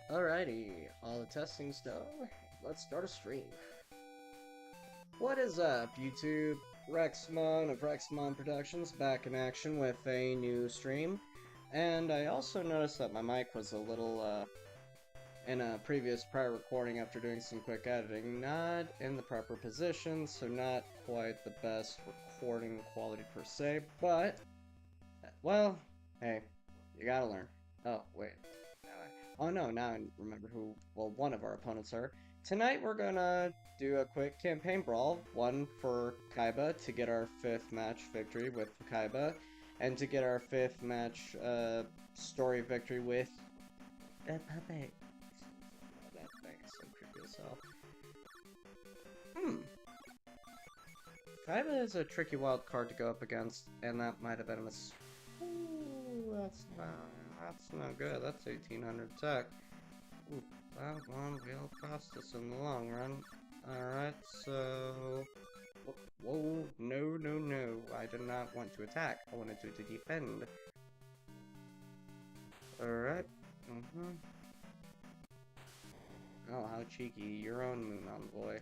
Alrighty, all the testing's done. Let's start a stream. What is up, YouTube? Rexmon of Rexmon Productions back in action with a new stream. And I also noticed that my mic was a little, in a previous prior recording after doing some quick editing, not in the proper position, so not quite the best recording quality per se, but, well, hey, you gotta learn. Oh, wait. Oh no, now I remember who, well, one of our opponents are. Tonight we're gonna do a quick campaign brawl, one for Kaiba to get our 5th match victory with Kaiba, and to get our 5th match story victory with that puppet. That thing is so creepy as hell. Kaiba is a tricky wild card to go up against, and that might have been a mistake. Ooh, that's not good. That's 1800 tech. Ooh, that one will cost us in the long run. Alright, so... Whoa, no, no, no. I did not want to attack. I wanted to defend. Alright. Oh, how cheeky. Your own moon envoy.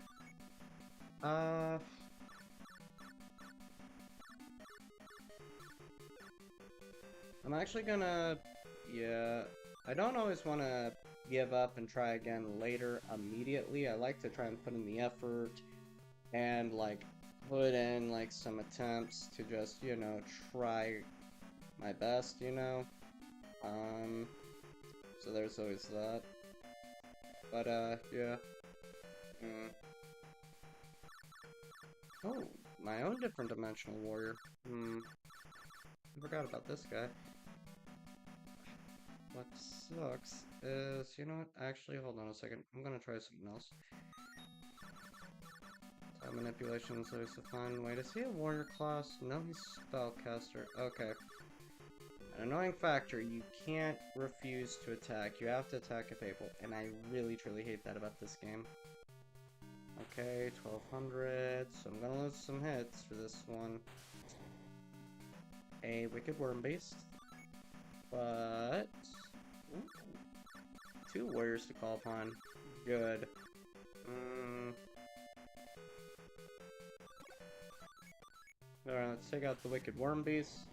I'm actually gonna... Yeah, I don't always want to give up and try again later immediately. I like to try and put in the effort and, like, put in, like, some attempts to just, you know, try my best, you know? So there's always that. But, yeah. Oh, my own different dimensional warrior. I forgot about this guy. What sucks is, you know what? Actually, hold on a second. I'm gonna try something else. Time manipulation is always a fun way. Is he a warrior class? No, he's spellcaster. Okay. An annoying factor, you can't refuse to attack. You have to attack if able, and I really truly hate that about this game. Okay, 1200, so I'm gonna lose some hits for this one. A Wicked Worm Beast. But... Ooh, 2 warriors to call upon. Good. Alright, let's take out the Wicked Worm Beast.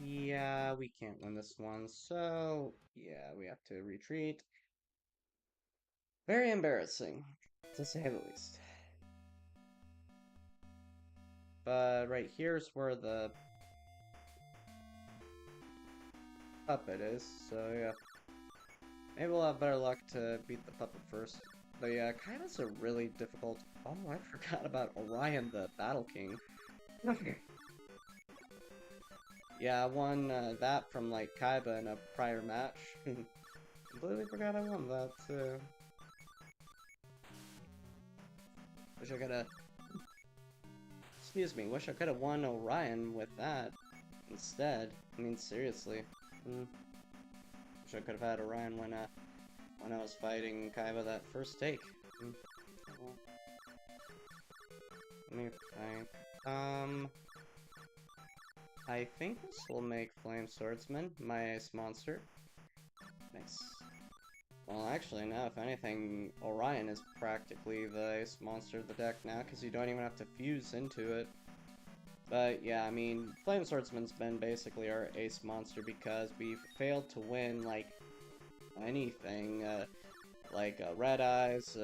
Yeah, we can't win this one, so yeah, we have to retreat. Very embarrassing, to say the least. But right here's where the puppet is, so yeah. Maybe we'll have better luck to beat the puppet first. But yeah, Kaiba's a really difficult... Oh, I forgot about Orion the Battle King. Yeah, I won that from, like, Kaiba in a prior match. Completely forgot I won that, too. Wish I could've... Excuse me, wish I could've won Orion with that instead. I mean, seriously. Wish I could've had Orion when I was fighting Kaiba that first take. Well, let me think. I think this will make Flame Swordsman my ace monster. Nice. Well, actually, now, if anything, Orion is practically the ace monster of the deck now, because you don't even have to fuse into it. But yeah, I mean, Flame Swordsman's been basically our ace monster because we've failed to win, like, anything, like Red Eyes,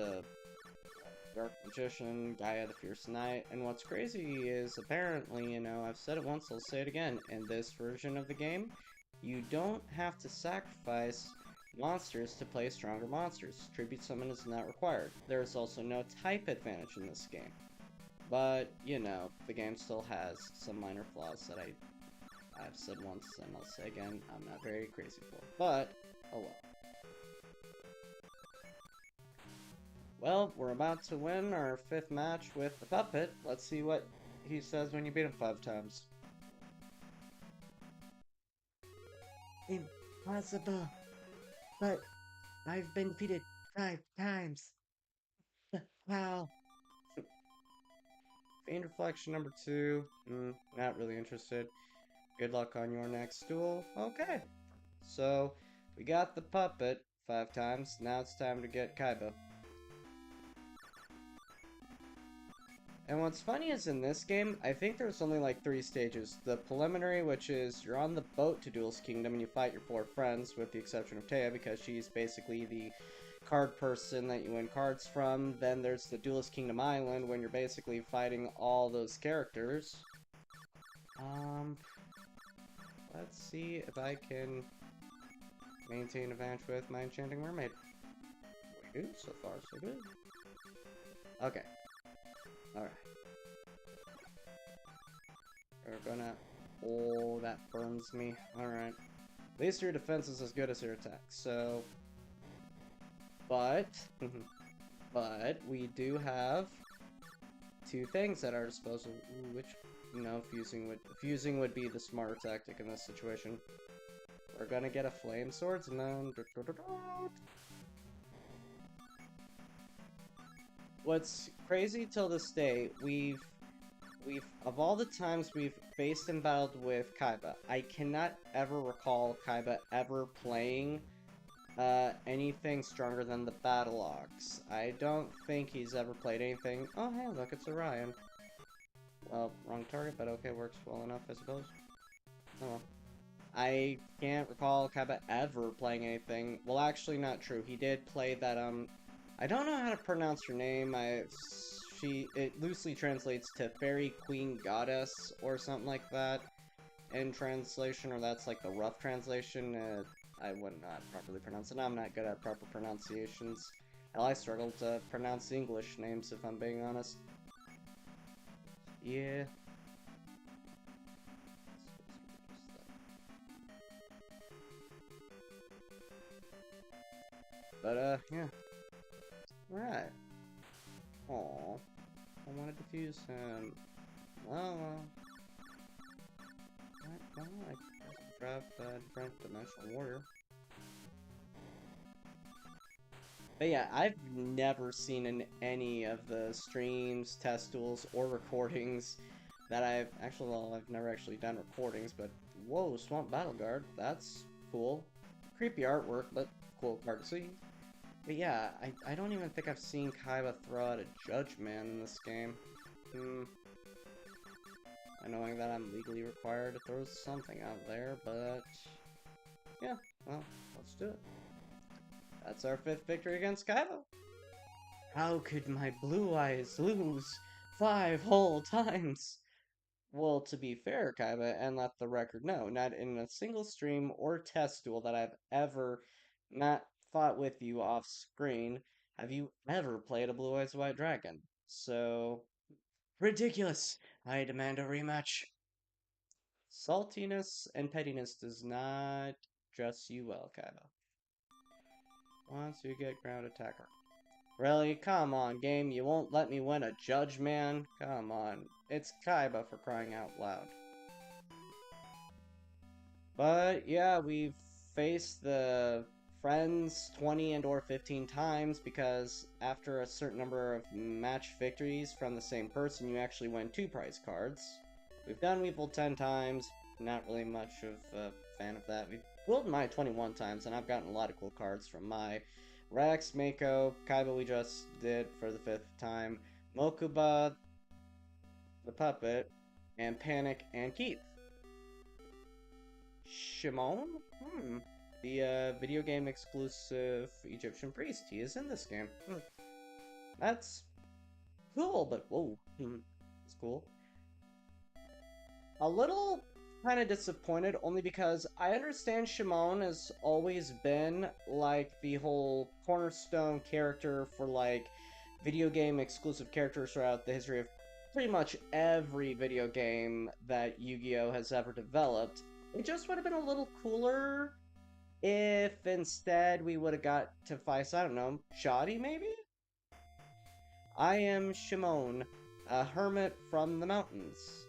Dark Magician, Gaia the Fierce Knight, and what's crazy is, apparently, you know, I've said it once, I'll say it again, in this version of the game, you don't have to sacrifice monsters to play stronger monsters. Tribute Summon is not required. There is also no type advantage in this game. But, you know, the game still has some minor flaws that I've said once, and I'll say again, I'm not very crazy for. But, oh well. Well, we're about to win our 5th match with the puppet. Let's see what he says when you beat him 5 times. Impossible. But I've been defeated 5 times. Wow. Fiend Reflection number 2. Not really interested. Good luck on your next duel. Okay. So, we got the puppet 5 times. Now it's time to get Kaiba. And what's funny is in this game, I think there's only like 3 stages. The preliminary, which is you're on the boat to Duelist Kingdom and you fight your 4 friends, with the exception of Téa, because she's basically the card person that you win cards from. Then there's the Duelist Kingdom Island, when you're basically fighting all those characters. Let's see if I can maintain advantage with my Enchanting Mermaid. We do, so far so good. Okay. Alright. We're gonna... Oh, that burns me. Alright. At least your defense is as good as your attack, so... But... but, we do have... 2 things at our disposal. Ooh, which... No, fusing would be the smarter tactic in this situation. We're gonna get a Flame Swords, and then... What's crazy till this day, we've of all the times we've faced and battled with Kaiba, I cannot ever recall Kaiba ever playing anything stronger than the Battle Ox. I don't think he's ever played anything. Oh hey, look, it's Orion. Well, wrong target, but okay, works well enough, I suppose. Oh well. I can't recall Kaiba ever playing anything. Well, actually, not true. He did play that, I don't know how to pronounce her name. It loosely translates to Fairy Queen Goddess or something like that in translation, or that's like the rough translation. I wouldn't know how to properly pronounce it. I'm not good at proper pronunciations. Hell, I struggle to pronounce the English names, if I'm being honest. Yeah. But, yeah. Alright. Aww. I wanted to fuse him. Well, I just grabbed the different dimensional warrior. But yeah, I've never seen in any of the streams, test duels, or recordings that I've never actually done recordings, but whoa, Swamp Battle Guard, that's cool. Creepy artwork, but cool card to see. But yeah, I don't even think I've seen Kaiba throw out a Judge Man in this game. Knowing that I'm legally required to throw something out there, but... yeah, well, let's do it. That's our 5th victory against Kaiba. How could my blue eyes lose 5 whole times? Well, to be fair, Kaiba, and let the record know, not in a single stream or test duel that I've ever not fought with you off screen have you ever played a Blue Eyes White Dragon. So, ridiculous! I demand a rematch. Saltiness and pettiness does not dress you well, Kaiba. Once you get ground attacker. Really? Come on, game. You won't let me win a Judge Man? Come on. It's Kaiba, for crying out loud. But, yeah, we've faced the friends 20 and or 15 times, because after a certain number of match victories from the same person, you actually win 2 prize cards. We've done Weevil 10 times. Not really much of a fan of that. We've dueled Mai 21 times, and I've gotten a lot of cool cards from Mai. Rex, Mako, Kaiba we just did for the 5th time, Mokuba, the puppet, and Panic and Keith. Shimon? The video game exclusive Egyptian priest. He is in this game. That's cool, but whoa. It's cool. A little kind of disappointed, only because I understand Shimon has always been like the whole cornerstone character for like video game exclusive characters throughout the history of pretty much every video game that Yu-Gi-Oh! Has ever developed. It just would have been a little cooler if instead we would have got to fight, I don't know, Shoddy maybe? I am Shimon, a hermit from the mountains.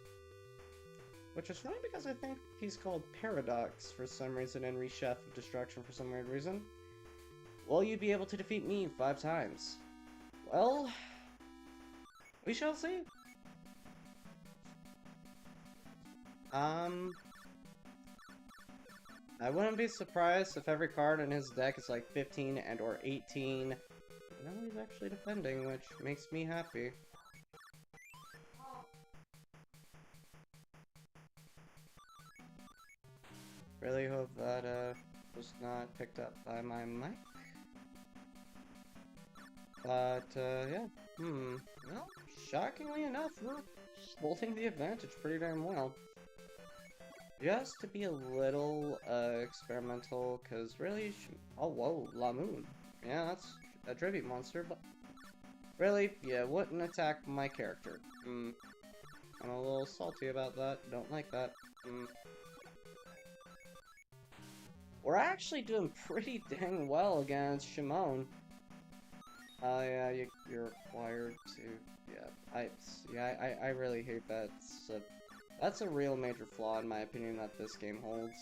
Which is funny because I think he's called Paradox for some reason and Rechef of Destruction for some weird reason. Will you be able to defeat me 5 times? Well, we shall see. I wouldn't be surprised if every card in his deck is like 15 and or 18. No, he's actually defending, which makes me happy. Really hope that was not picked up by my mic. But yeah, well, shockingly enough, we're holding the advantage pretty damn well. Just to be a little experimental, because really, oh whoa, Lamoon. Yeah, that's a tribute monster, but really, yeah, wouldn't attack my character. I'm a little salty about that, don't like that. We're actually doing pretty dang well against Shimon. Yeah, you're required to, I really hate that. That's a real major flaw in my opinion that this game holds.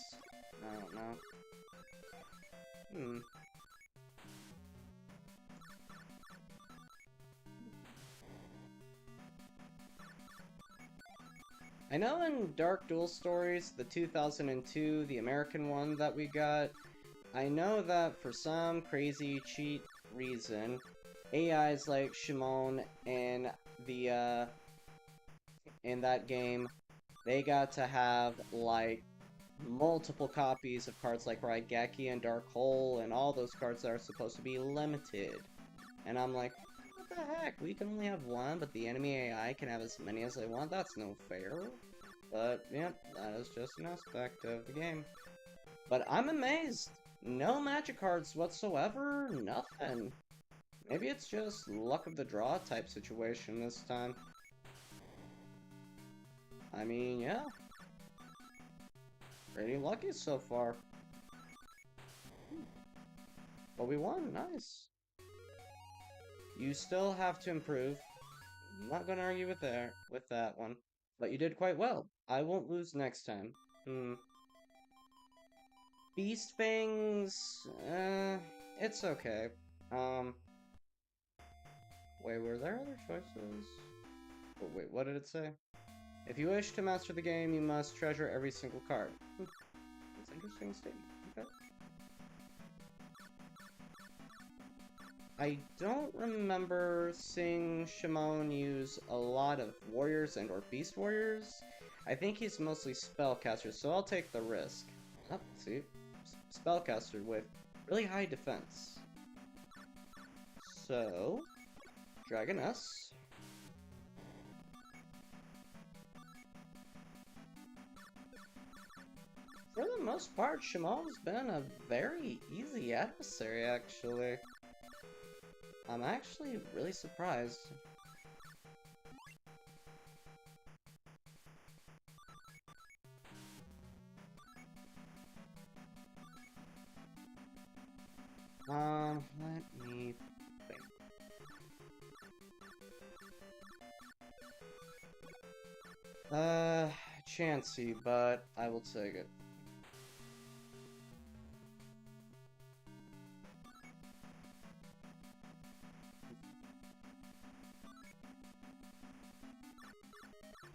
I don't know. I know in Dark Duel Stories, the 2002, the American one that we got, I know that for some crazy cheat reason, AIs like Shimon and the, in that game, they got to have, like, multiple copies of cards like Raigeki and Dark Hole, and all those cards that are supposed to be limited. And I'm like, what the heck? We can only have one, but the enemy AI can have as many as they want? That's no fair. But, yeah, that is just an aspect of the game. But I'm amazed. No magic cards whatsoever, nothing. Maybe it's just luck of the draw type situation this time. I mean, yeah. Pretty lucky so far. But we won, nice. You still have to improve. I'm not gonna argue with that one. But you did quite well. I won't lose next time. Beast Fangs, it's okay. Wait, were there other choices? Oh, wait, what did it say? If you wish to master the game, you must treasure every single card. That's an interesting statement. Okay. I don't remember seeing Shimon use a lot of warriors and or beast warriors. I think he's mostly spellcaster, so I'll take the risk. Oh, see? Spellcaster with really high defense. So, Dragoness. For the most part, Shimon's been a very easy adversary, actually. I'm actually really surprised. Let me think. Chansey, but I will take it.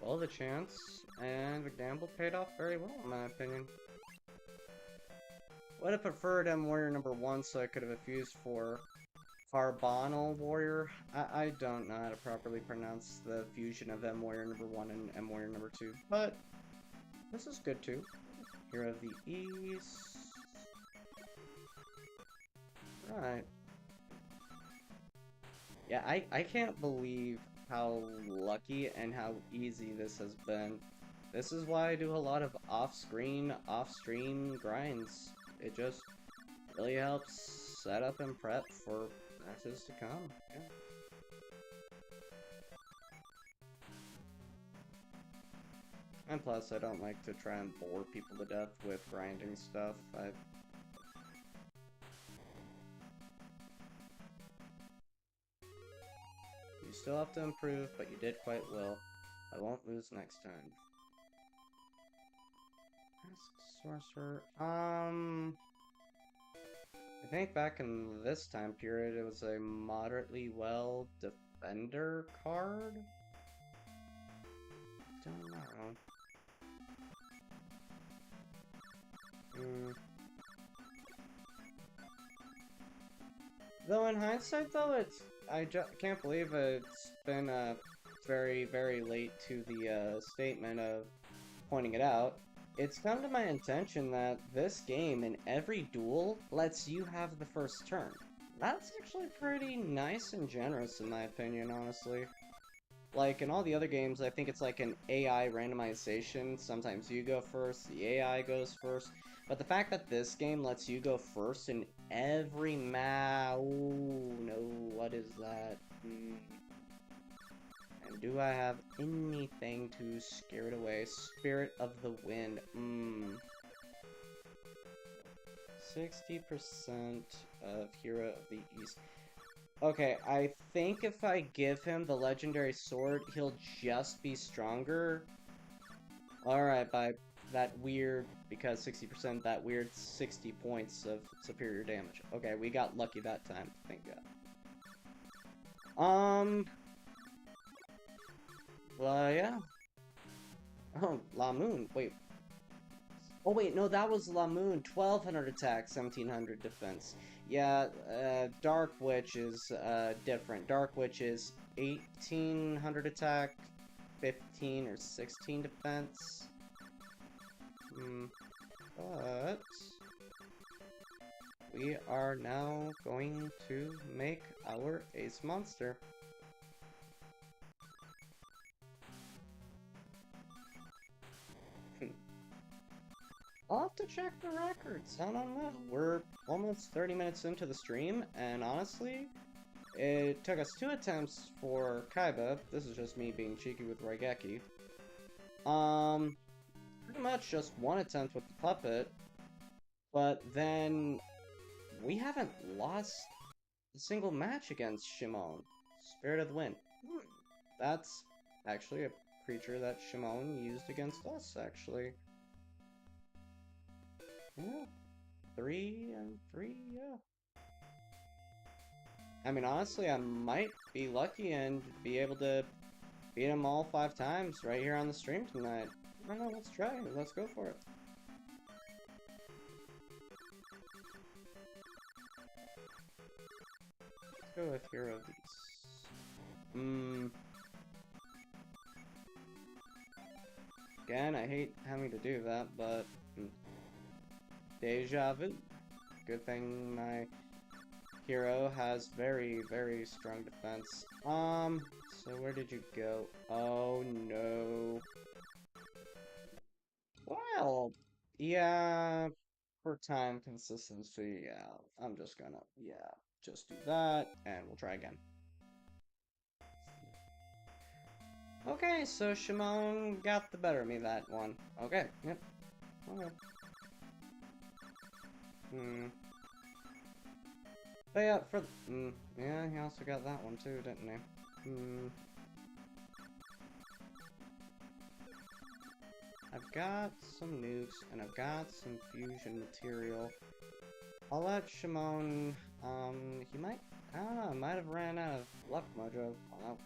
Well, the chance, and the gamble paid off very well, in my opinion. Would have preferred M Warrior number 1 so I could have fused for Carbonal Warrior. I don't know how to properly pronounce the fusion of M Warrior number 1 and M Warrior number 2, but this is good too. Hero of the East. Right. Yeah, I can't believe how lucky and how easy this has been. This is why I do a lot of off-screen, off-stream grinds. It just really helps set up and prep for matches to come. Yeah. And plus, I don't like to try and bore people to death with grinding stuff. You still have to improve, but you did quite well. I won't lose next time. Sorcerer. I think back in this time period, it was a moderately well defender card. Don't know. Though in hindsight, though, I can't believe it's been very, very late to the statement of pointing it out. It's come to my attention that this game, in every duel, lets you have the first turn. That's actually pretty nice and generous, in my opinion, honestly. Like, in all the other games, I think it's like an AI randomization. Sometimes you go first, the AI goes first. But the fact that this game lets you go first in every Ooh, no, what is that? And do I have anything to scare it away? Spirit of the Wind. 60% of Hero of the East. Okay, I think if I give him the legendary sword, he'll just be stronger. Alright, by that weird, because 60%, that weird 60 points of superior damage. Okay, we got lucky that time, thank God. Well, yeah. Oh, La Moon, wait. Oh wait, no, that was La Moon, 1200 attack, 1700 defense. Yeah, Dark Witch is, different. Dark Witch is 1800 attack, 15 or 16 defense. But we are now going to make our ace monster. I'll have to check the records. I don't know. We're almost 30 minutes into the stream, and honestly, it took us 2 attempts for Kaiba. This is just me being cheeky with Raigeki. Pretty much just 1 attempt with the puppet, but then we haven't lost a single match against Shimon. Spirit of the Wind. That's actually a creature that Shimon used against us, actually. Yeah. 3 and 3, yeah. I mean, honestly, I might be lucky and be able to beat him all 5 times right here on the stream tonight. I don't know, let's try it. Let's go for it. Let's go with Hero of Beasts. Again, I hate having to do that, but... Deja vu. Good thing my hero has very, very strong defense. So where did you go? Oh no. Well, yeah, for time consistency, yeah, I'm just gonna, just do that, and we'll try again. Okay, so Shimon got the better of me that one. Okay, yep. Okay. But yeah, yeah, he also got that one too, didn't he? I've got some nukes, and I've got some fusion material. I'll let Shimon, he might, I don't know, might have ran out of luck mojo. Wow.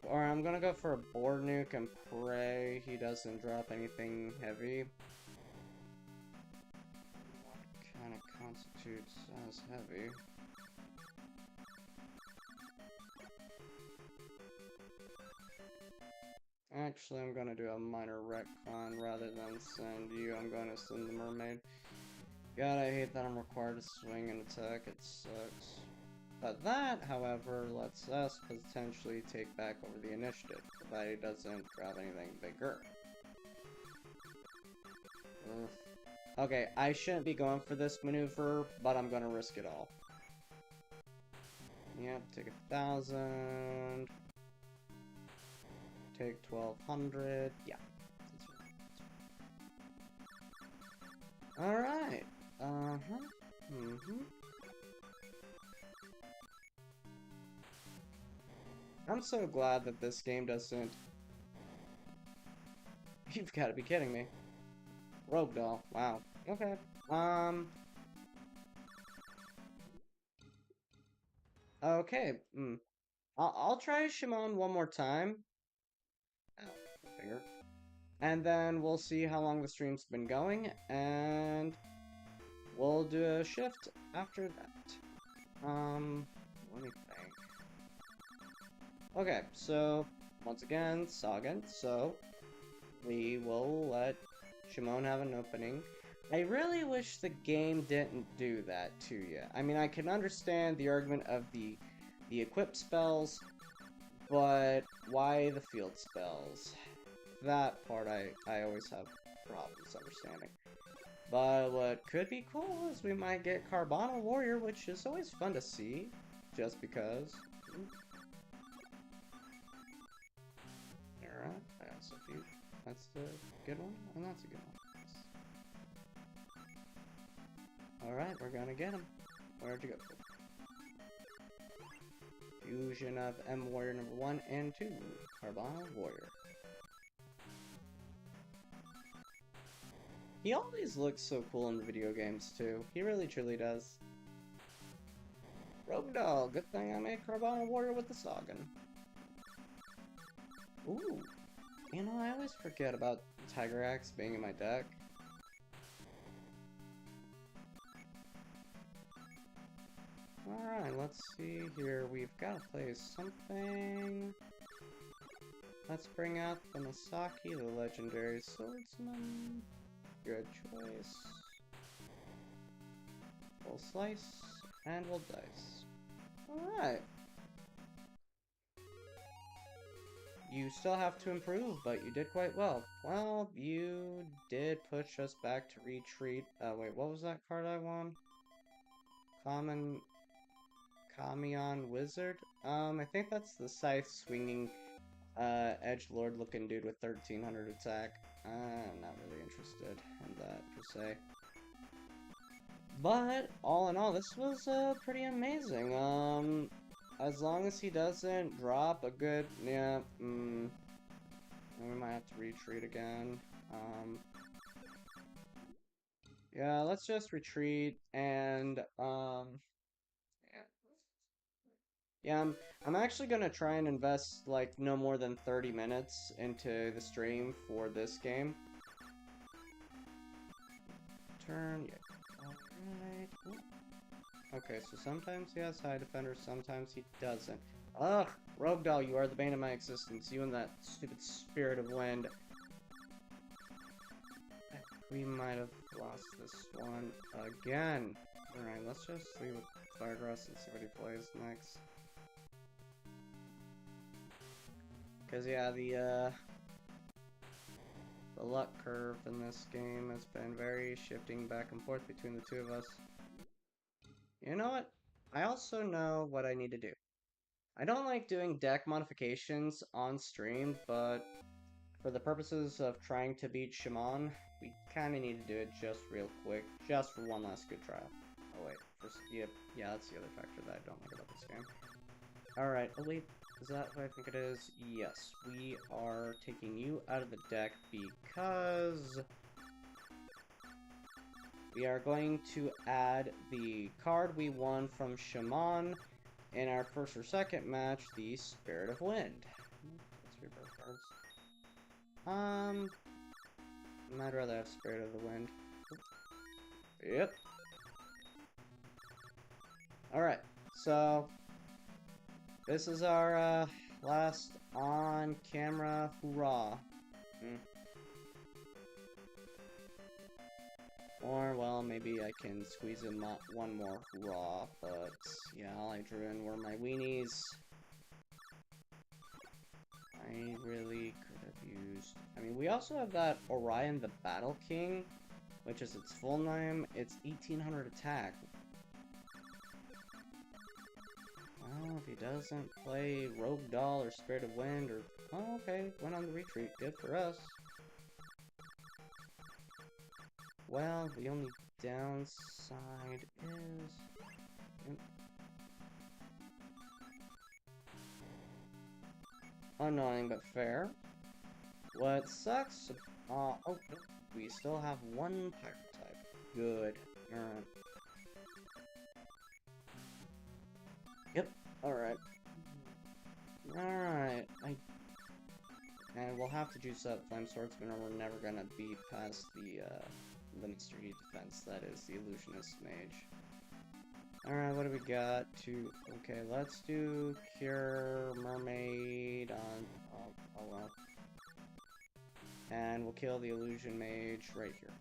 Or I'm gonna go for a board nuke and pray he doesn't drop anything heavy. What kind of constitutes as heavy? Actually, I'm gonna do a minor retcon rather than send you. I'm gonna send the mermaid. God, I hate that I'm required to swing and attack. It sucks. But that, however, lets us potentially take back over the initiative, provided he doesn't drop anything bigger. Okay, I shouldn't be going for this maneuver, but I'm gonna risk it all. Yep, take 1,000. Take 1,200. Yeah. Alright. I'm so glad that this game doesn't... You've got to be kidding me. Rogue Doll. Wow. Okay. Okay. I'll try Shimon one more time. Ow, finger. And then we'll see how long the stream's been going, and we'll do a shift after that. Let me think. Okay, so, once again, Sagan, so we will let Shimon have an opening. I really wish the game didn't do that to you. I mean, I can understand the argument of the equip spells, but why the field spells? That part I always have problems understanding. But what could be cool is we might get Carbonal Warrior, which is always fun to see, just because. Alright, that's a few. That's the good one, and that's a good one. Alright, we're gonna get him. Where'd you go? Fusion of M Warrior number 1 and 2. Carbonal Warrior. He always looks so cool in the video games, too. He really, truly does. Rogue Doll, good thing I made Carbonal Warrior with the Sagan. Ooh. You know, I always forget about Tiger Axe being in my deck. Alright, let's see here. We've got to play something. Let's bring out the Masaki, the legendary swordsman. Good choice. We'll slice, and we'll dice. Alright. You still have to improve, but you did quite well. Well, you did push us back to retreat. Wait, what was that card I won? Kamion Wizard? I think that's the scythe-swinging, edgelord looking dude with 1300 attack. I'm not really interested in that, per se. But, all in all, this was, pretty amazing. As long as he doesn't drop a good, yeah, we might have to retreat again. Yeah, let's just retreat, and, yeah, I'm actually gonna try and invest, like, no more than 30 minutes into the stream for this game. Turn, yeah. Alright. Okay, so sometimes he has high defender, sometimes he doesn't. Ugh! Rogue Doll, you are the bane of my existence. You and that stupid Spirit of Wind. We might have lost this one again. Alright, let's just leave with Firegrass and see what he plays next. Because, yeah, the luck curve in this game has been very shifting back and forth between the two of us. You know what? I also know what I need to do. I don't like doing deck modifications on stream, but for the purposes of trying to beat Shimon, we kind of need to do it just real quick, just for one last good trial. Oh wait, yeah, that's the other factor that I don't like about this game. Alright, oh wait, is that what I think it is? Yes, we are taking you out of the deck because we are going to add the card we won from Shimon in our first or second match, the Spirit of Wind. Let's read both cards. I'd rather have Spirit of the Wind. Yep. Alright, so this is our last on-camera hoorah. Or, well, maybe I can squeeze in one more hoorah, but yeah, all I drew in were my weenies. I really could have used... I mean, we also have that Orion the Battle King, which is its full name. It's 1800 attack. Well, if he doesn't play Rogue Doll or Spirit of Wind or... Oh, okay, went on the retreat. Good for us. Well, the only downside is... Annoying, but fair. What sucks... oh, we still have one pirate type. Good. Alright. Yep. Alright. Alright. And we'll we'll have to juice up Flame Swordsman, or we're never gonna beat past the Mr. E defense, that is, the Illusionist Mage. Alright, what do we got to... Okay, let's do Cure Mermaid on... Oh well. And we'll kill the Illusion Mage right here.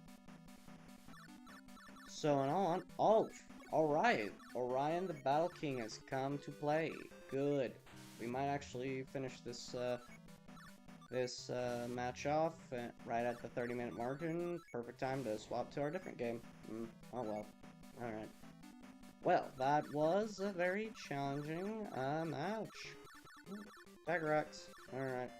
So, in all on... Alright! Orion the Battle King has come to play. Good. We might actually finish this, match off right at the 30-minute margin. Perfect time to swap to our different game. Oh well. Alright. Well, that was a very challenging, match. Tigrex. Alright.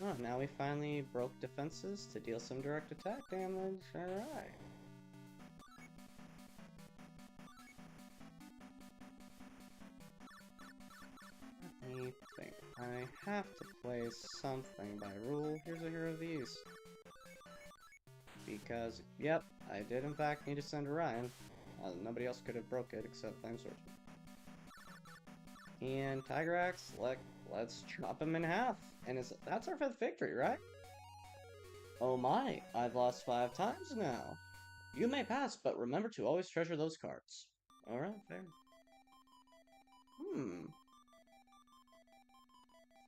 Oh, now we finally broke defenses to deal some direct attack damage. Alright. Let me think. I have to play something by rule. Here's a Hero of the East. Because, yep, I did in fact need to send Orion. Nobody else could have broke it except Flame Swordsman. And Tigrex, let's chop him in half. And that's our 5th victory, right? Oh my, I've lost 5 times now. You may pass, but remember to always treasure those cards. Alright, fair.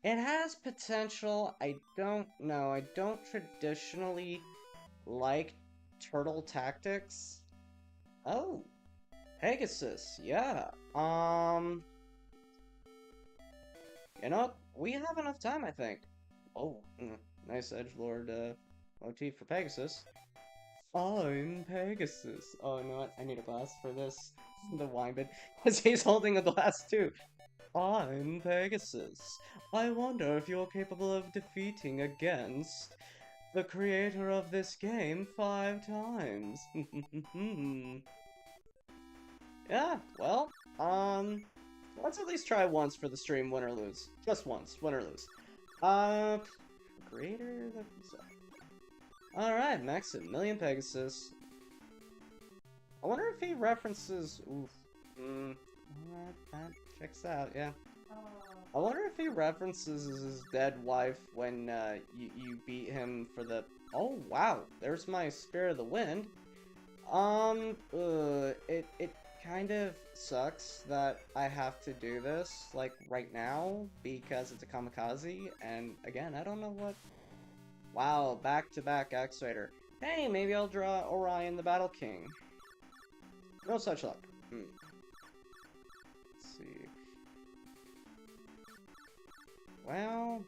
It has potential. I don't know. I don't traditionally like turtle tactics. Oh, Pegasus, yeah. You know what? We have enough time, I think. Oh, nice edgelord motif for Pegasus. I'm Pegasus. Oh, you know what? I need a glass for this. The wine bit. Because he's holding a glass too. I'm Pegasus. I wonder if you're capable of defeating against the creator of this game 5 times. Yeah, well, let's at least try once for the stream, win or lose. Just once, win or lose. Creator? Alright, Maximilian Pegasus. I wonder if he references... Oof. That checks out, yeah. I wonder if he references his dead wife when, you beat him for the... Oh, wow, there's my Spirit of the Wind. It kind of sucks that I have to do this, like, right now, because it's a kamikaze, and again, I don't know what... Wow, back-to-back X-Raider. Hey, maybe I'll draw Orion the Battle King. No such luck. Let's see. Well,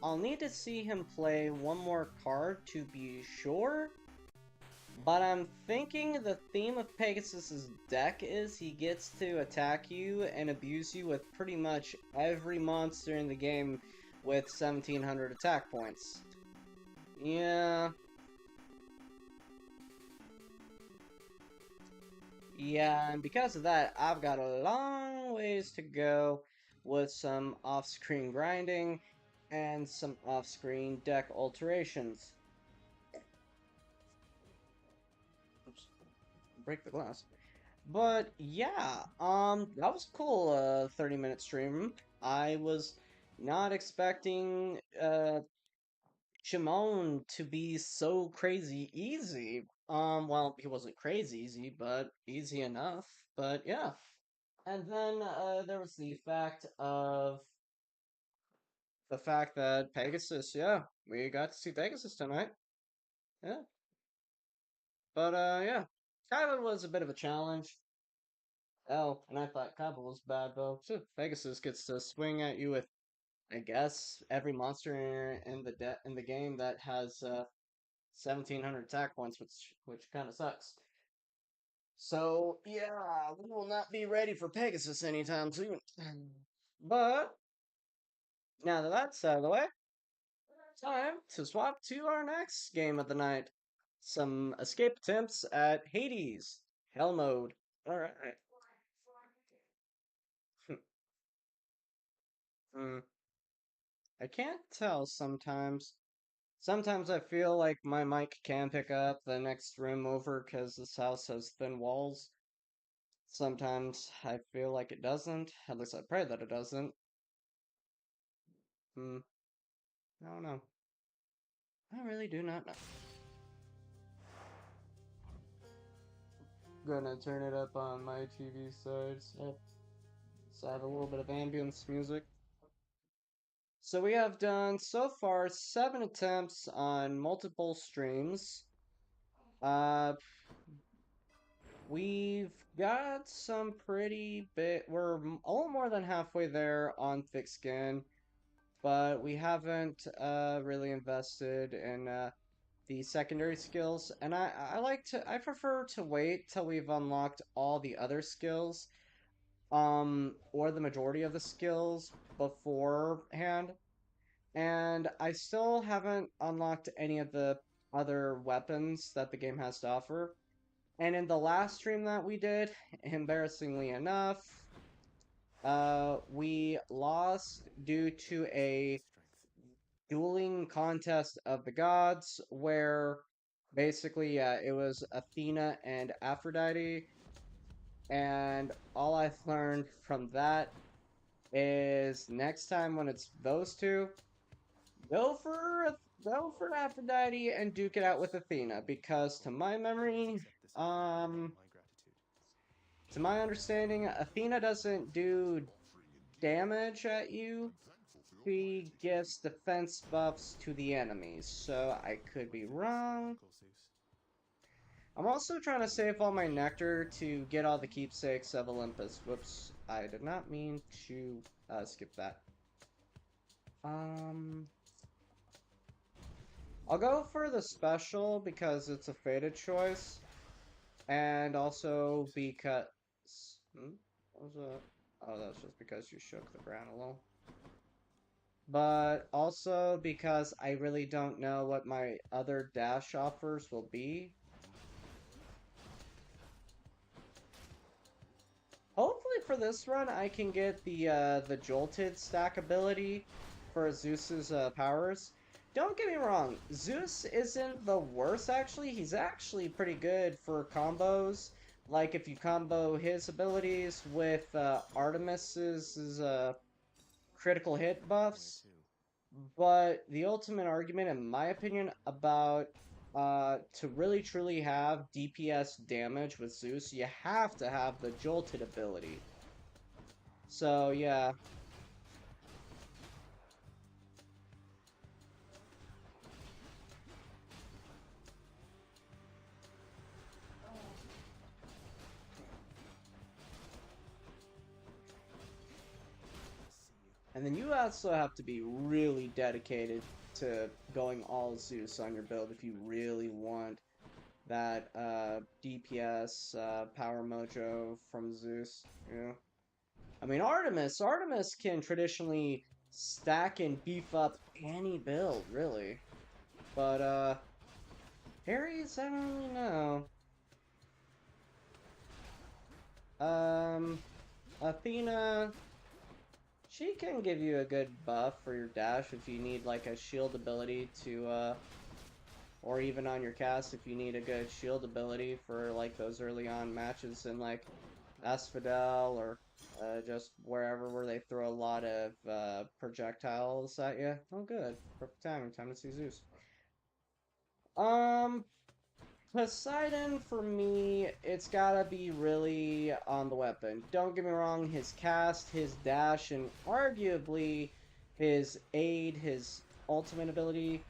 I'll need to see him play one more card to be sure, but I'm thinking the theme of Pegasus's deck is he gets to attack you and abuse you with pretty much every monster in the game with 1700 attack points. Yeah. Yeah, and because of that, I've got a long ways to go with some off-screen grinding and some off-screen deck alterations. Oops. Break the glass. But yeah, that was cool, 30-minute stream. I was not expecting, Shimon to be so crazy easy. Well, he wasn't crazy easy, but easy enough. But yeah. And then, there was the fact that Pegasus, yeah, we got to see Pegasus tonight. Yeah. But, yeah. Kyler was a bit of a challenge. Oh, and I thought Kaiba was bad, though. So Pegasus gets to swing at you with, I guess, every monster in the game that has 1700 attack points, which kind of sucks. So yeah, we will not be ready for Pegasus anytime soon. But now that that's out of the way, time to swap to our next game of the night. Some escape attempts at Hades. Hell mode. Alright. Hmm. I can't tell sometimes. Sometimes I feel like my mic can pick up the next room over because this house has thin walls. Sometimes I feel like it doesn't. At least I pray that it doesn't. Hmm. I don't know. I really do not know. Gonna turn it up on my TV side, so I have a little bit of ambience music. So we have done so far 7 attempts on multiple streams. Uh, we've got some pretty bit. We're a little more than halfway there on thick skin, but we haven't really invested in the secondary skills. And I prefer to wait till we've unlocked all the other skills, or the majority of the skills beforehand. And I still haven't unlocked any of the other weapons that the game has to offer. And in the last stream that we did, embarrassingly enough, we lost due to a dueling contest of the gods where basically, it was Athena and Aphrodite. And all I've learned from that is next time when it's those two, Go for go for Aphrodite and duke it out with Athena, because to my memory, to my understanding, Athena doesn't do damage at you. She gives defense buffs to the enemies, so I could be wrong. I'm also trying to save all my nectar to get all the keepsakes of Olympus. Whoops, I did not mean to skip that. I'll go for the special because it's a fated choice, and also because... What was that? Oh, that's just because you shook the ground a little. But also because I really don't know what my other dash offers will be. Hopefully for this run I can get the Jolted stack ability for Zeus's powers. Don't get me wrong, Zeus isn't the worst actually. He's actually pretty good for combos. Like if you combo his abilities with Artemis's critical hit buffs. But the ultimate argument, in my opinion, about to really truly have DPS damage with Zeus, you have to have the Jolted ability. So, yeah. And then you also have to be really dedicated to going all Zeus on your build if you really want that DPS power mojo from Zeus. You know? I mean, Artemis can traditionally stack and beef up any build, really. But, Ares, I don't really know. Athena, she can give you a good buff for your dash if you need, like, a shield ability to, or even on your cast if you need a good shield ability for, like, those early on matches in, like, Asphodel or just wherever where they throw a lot of projectiles at you. Oh, good. Perfect timing. Time to see Zeus. Poseidon, for me, it's gotta be really on the weapon. Don't get me wrong, his cast, his dash, and arguably his aid, his ultimate ability,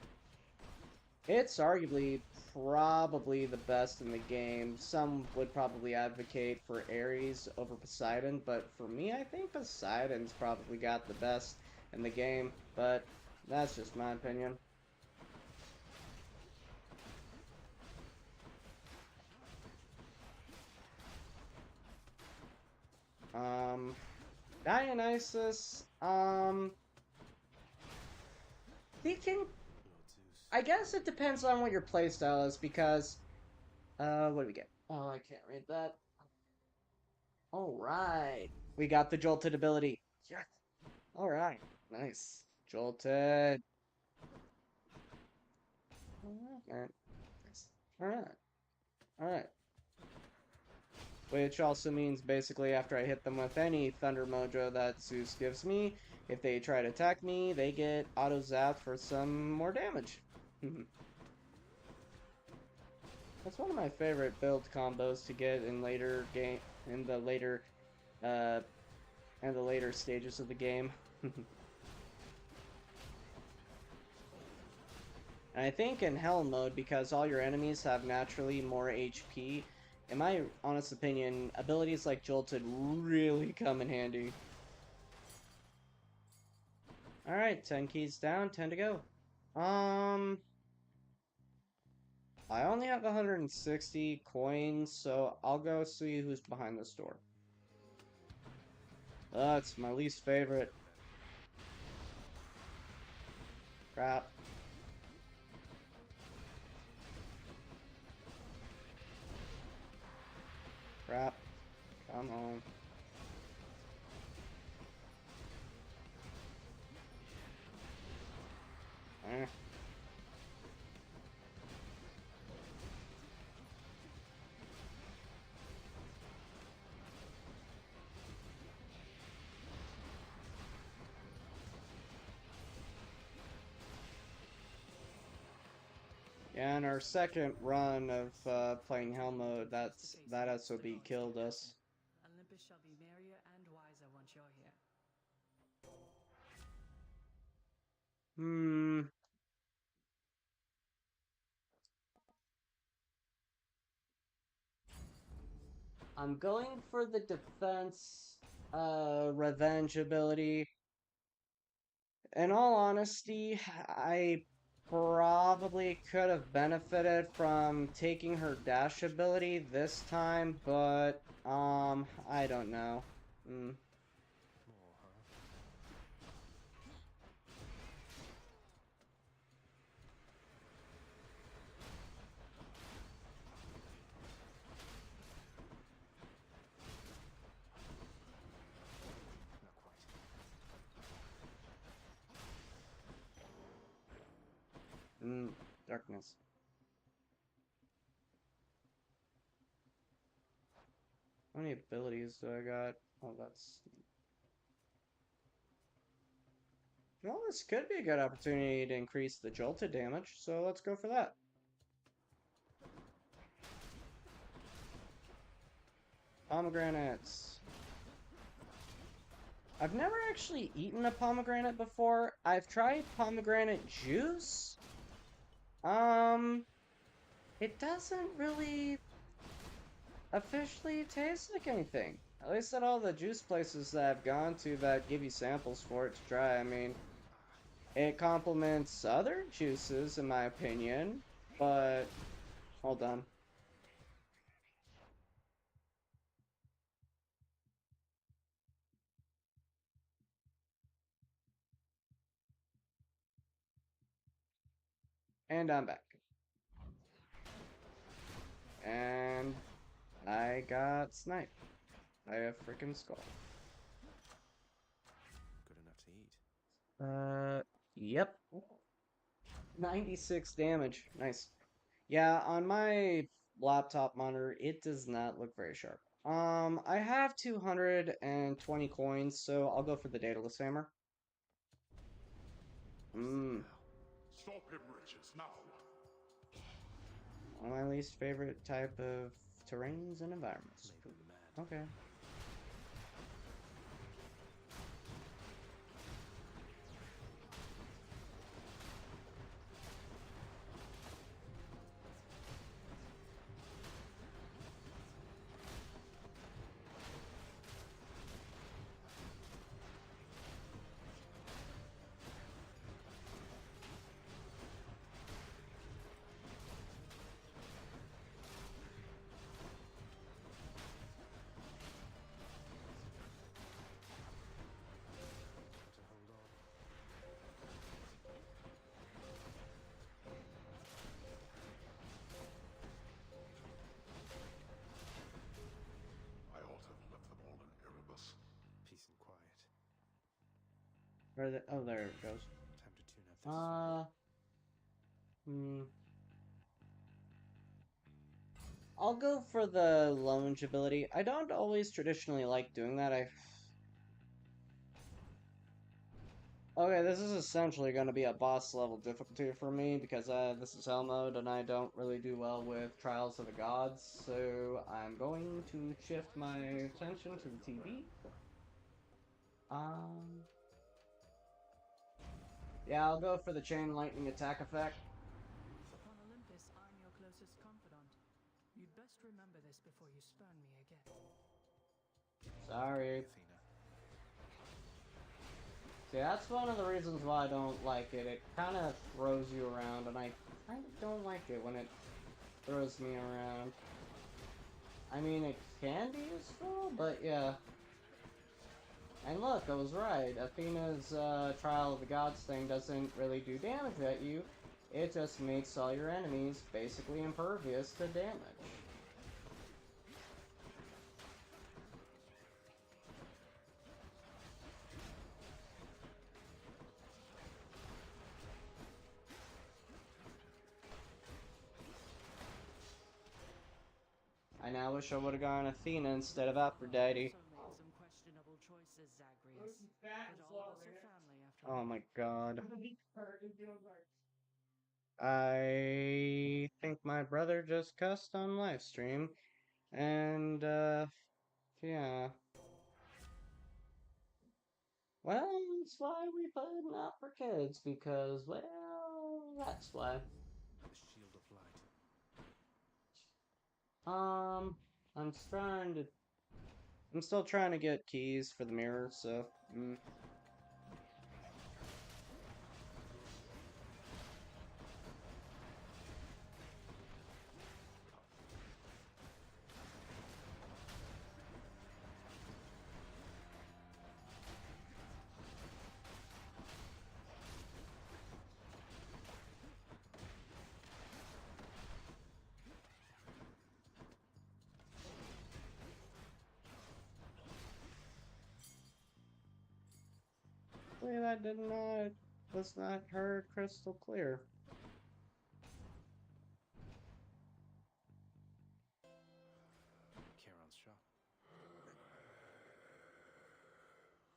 it's arguably probably the best in the game. Some would probably advocate for Ares over Poseidon, but for me, I think Poseidon's probably got the best in the game, but that's just my opinion. Dionysus, he can I guess it depends on what your playstyle is, because, what do we get? Oh, I can't read that. Alright. We got the Jolted ability. Yes. Alright. Nice. Jolted. Alright. Nice. Alright. Alright. Which also means basically after I hit them with any Thunder Mojo that Zeus gives me, if they try to attack me, they get auto-zapped for some more damage. That's one of my favorite build combos to get in later game, in the later stages of the game. And I think in Hell mode, because all your enemies have naturally more HP, in my honest opinion, abilities like Jolted really come in handy. Alright, 10 keys down, 10 to go. I only have 160 coins, so I'll go see who's behind this door. That's my least favorite. Crap. Crap. Come on. Eh. Yeah, in our second run of playing Hell mode, that SOB killed us. Olympus shall be merrier and wiser once you're here. I'm going for the defense revenge ability. In all honesty, I probably could have benefited from taking her dash ability this time, but I don't know. Darkness. How many abilities do I got? Oh, that's... Well, this could be a good opportunity to increase the Jolted damage, so let's go for that. Pomegranates. I've never actually eaten a pomegranate before. I've tried pomegranate juice. It doesn't really officially taste like anything. At least at all the juice places that I've gone to that give you samples for it to try. I mean, it complements other juices in my opinion, but hold on. And I'm back. And I got sniped by a freaking skull. Good enough to eat. Yep. 96 damage. Nice. Yeah, on my laptop monitor, it does not look very sharp. I have 220 coins, so I'll go for the Daedalus Hammer. Stop him, riches, now. One of my least favorite type of terrains and environments. Okay. Where the, oh, there it goes. Time to tune up this. I'll go for the lounge ability. I don't always traditionally like doing that. Okay, this is essentially going to be a boss level difficulty for me because this is Hell mode and I don't really do well with Trials of the Gods, so I'm going to shift my attention to the TV. Yeah, I'll go for the chain lightning attack effect. Upon Olympus, I'm your closest confidant. You'd best remember this before you spurn me again. Sorry. Athena. See, that's one of the reasons why I don't like it. It kind of throws you around, and I kind of don't like it when it throws me around. I mean, it can be useful, but yeah. And look, I was right. Athena's Trial of the Gods thing doesn't really do damage at you. It just makes all your enemies basically impervious to damage. I now wish I would have gone Athena instead of Aphrodite. Also made some questionable choices, Zagreus. But all of us are family after Oh all. my god. I think my brother just cussed on livestream. And, yeah. Well, that's why we put it not for kids, because, well, that's why. The shield of light. I'm still trying to get keys for the mirror, so, hopefully that was not heard crystal clear. Charon's shop.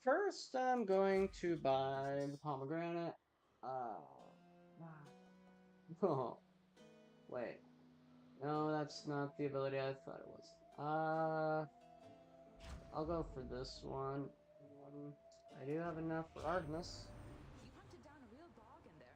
First, I'm going to buy the pomegranate. Oh, wait. No, that's not the ability I thought it was. I'll go for this one. I do have enough for Artemis. You hunted down a real bog in there.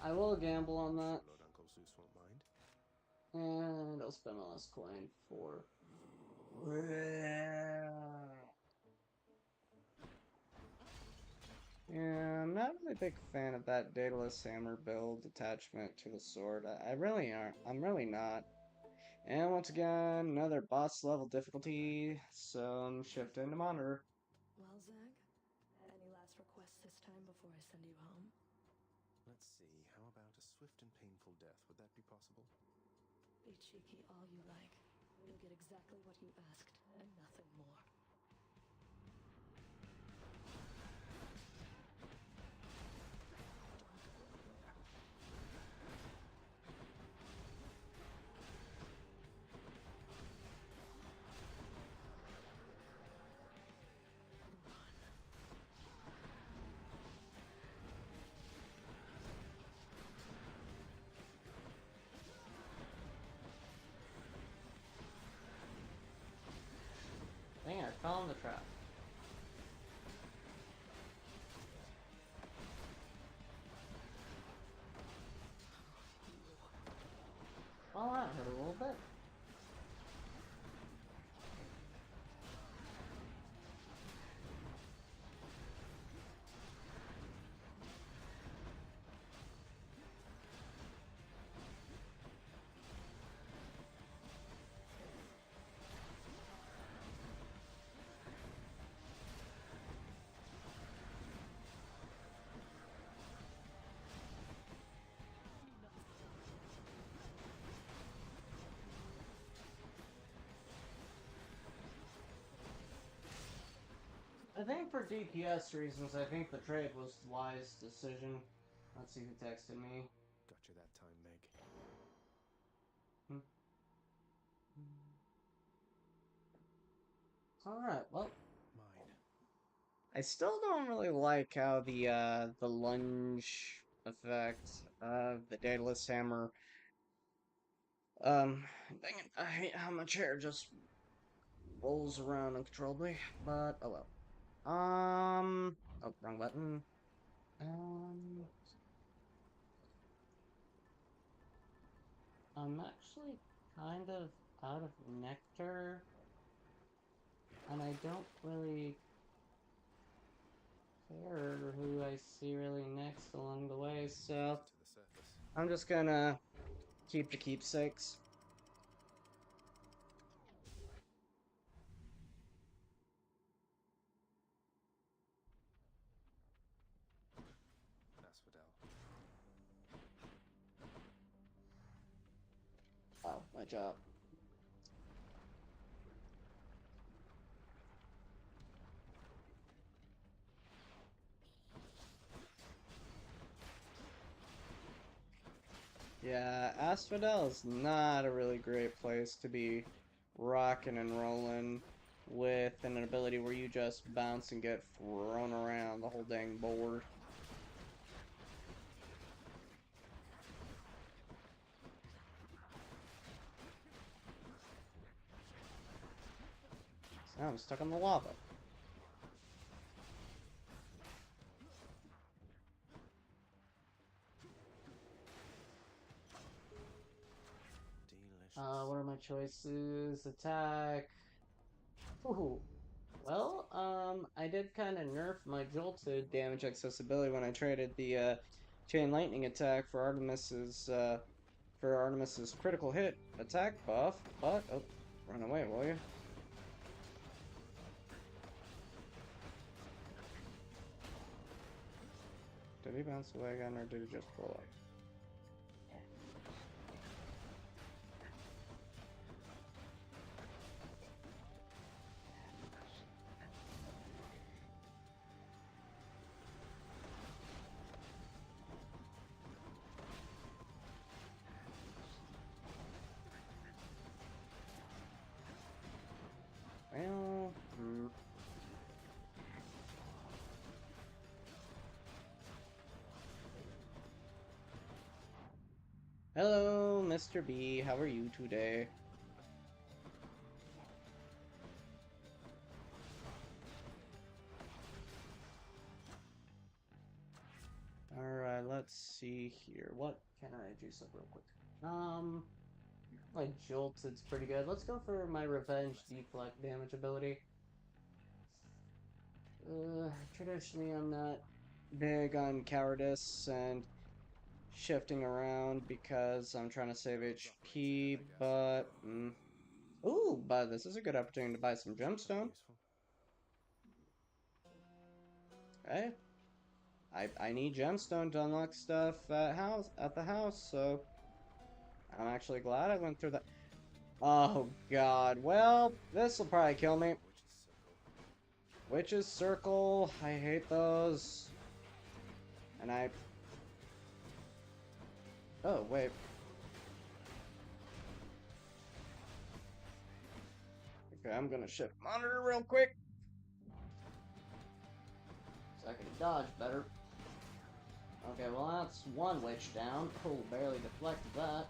I will gamble on that. Lord Uncle Zeus won't mind. And I'll spend my last coin for... Yeah, I'm not really a big fan of that Daedalus hammer build attachment to the sword. I really aren't. I'm really not. And once again, another boss level difficulty, so I'm shifting to monitor. Well, Zag, any last requests this time before I send you home? Let's see, how about a swift and painful death? Would that be possible? Be cheeky all you like. You'll get exactly what you asked, and nothing more. Dang it, I fell in the trap. Well, that hurt a little bit. for DPS reasons, I think the trade was the wise decision. Let's see who texted me. Gotcha that time, Meg. Alright, well, Mine. I still don't really like how the lunge effect of the Daedalus Hammer. Dang it, I hate how my chair just rolls around uncontrollably, but oh well. Oh, wrong button. I'm actually kind of out of nectar, and I don't really care who I see really next along the way, so To the surface. I'm just gonna keep the keepsakes. Asphodel. Oh, my job. Yeah, Asphodel is not a really great place to be rocking and rolling with an ability where you just bounce and get thrown around the whole dang board. So now I'm stuck on the lava. Delicious. What are my choices? Attack. Ooh. Well, I did kind of nerf my jolted damage accessibility when I traded the chain lightning attack for Artemis's critical hit attack buff. But oh, run away, will you? Did he bounce away again, or did he just blow up? Well, Hello, Mr. B. How are you today? Alright, let's see here. What can I juice up real quick? My Jolted's pretty good. Let's go for my Revenge Deflect damage ability. Traditionally, I'm not big on cowardice and shifting around because I'm trying to save HP, but... Ooh, but this is a good opportunity to buy some gemstone. Useful. Okay. I need gemstone to unlock stuff at the house, so I'm actually glad I went through that. Oh god, well, this will probably kill me. Witch's Circle, I hate those. And oh, wait. Okay, I'm gonna shift monitor real quick, so I can dodge better. Okay, well that's one witch down. Cool, barely deflected that.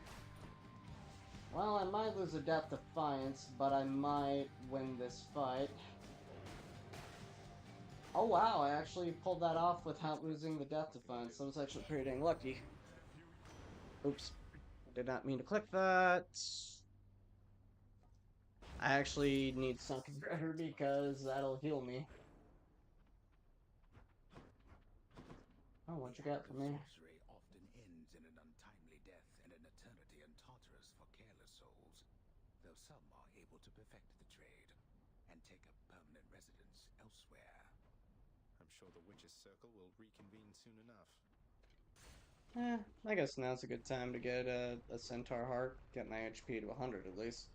Well, I might lose a Death Defiance, but I might win this fight. Oh wow, I actually pulled that off without losing the Death Defiance. That was actually pretty dang lucky. Oops. Did not mean to click that. I actually need Sunken Dreader because that'll heal me. Oh, what you got for me? Sorcery often ends in an untimely death and an eternity in Tartarus for careless souls, though some are able to perfect the trade and take up permanent residence elsewhere. I'm sure the Witch's Circle will reconvene soon enough. I guess now's a good time to get a Centaur Heart. Get my HP to 100 at least.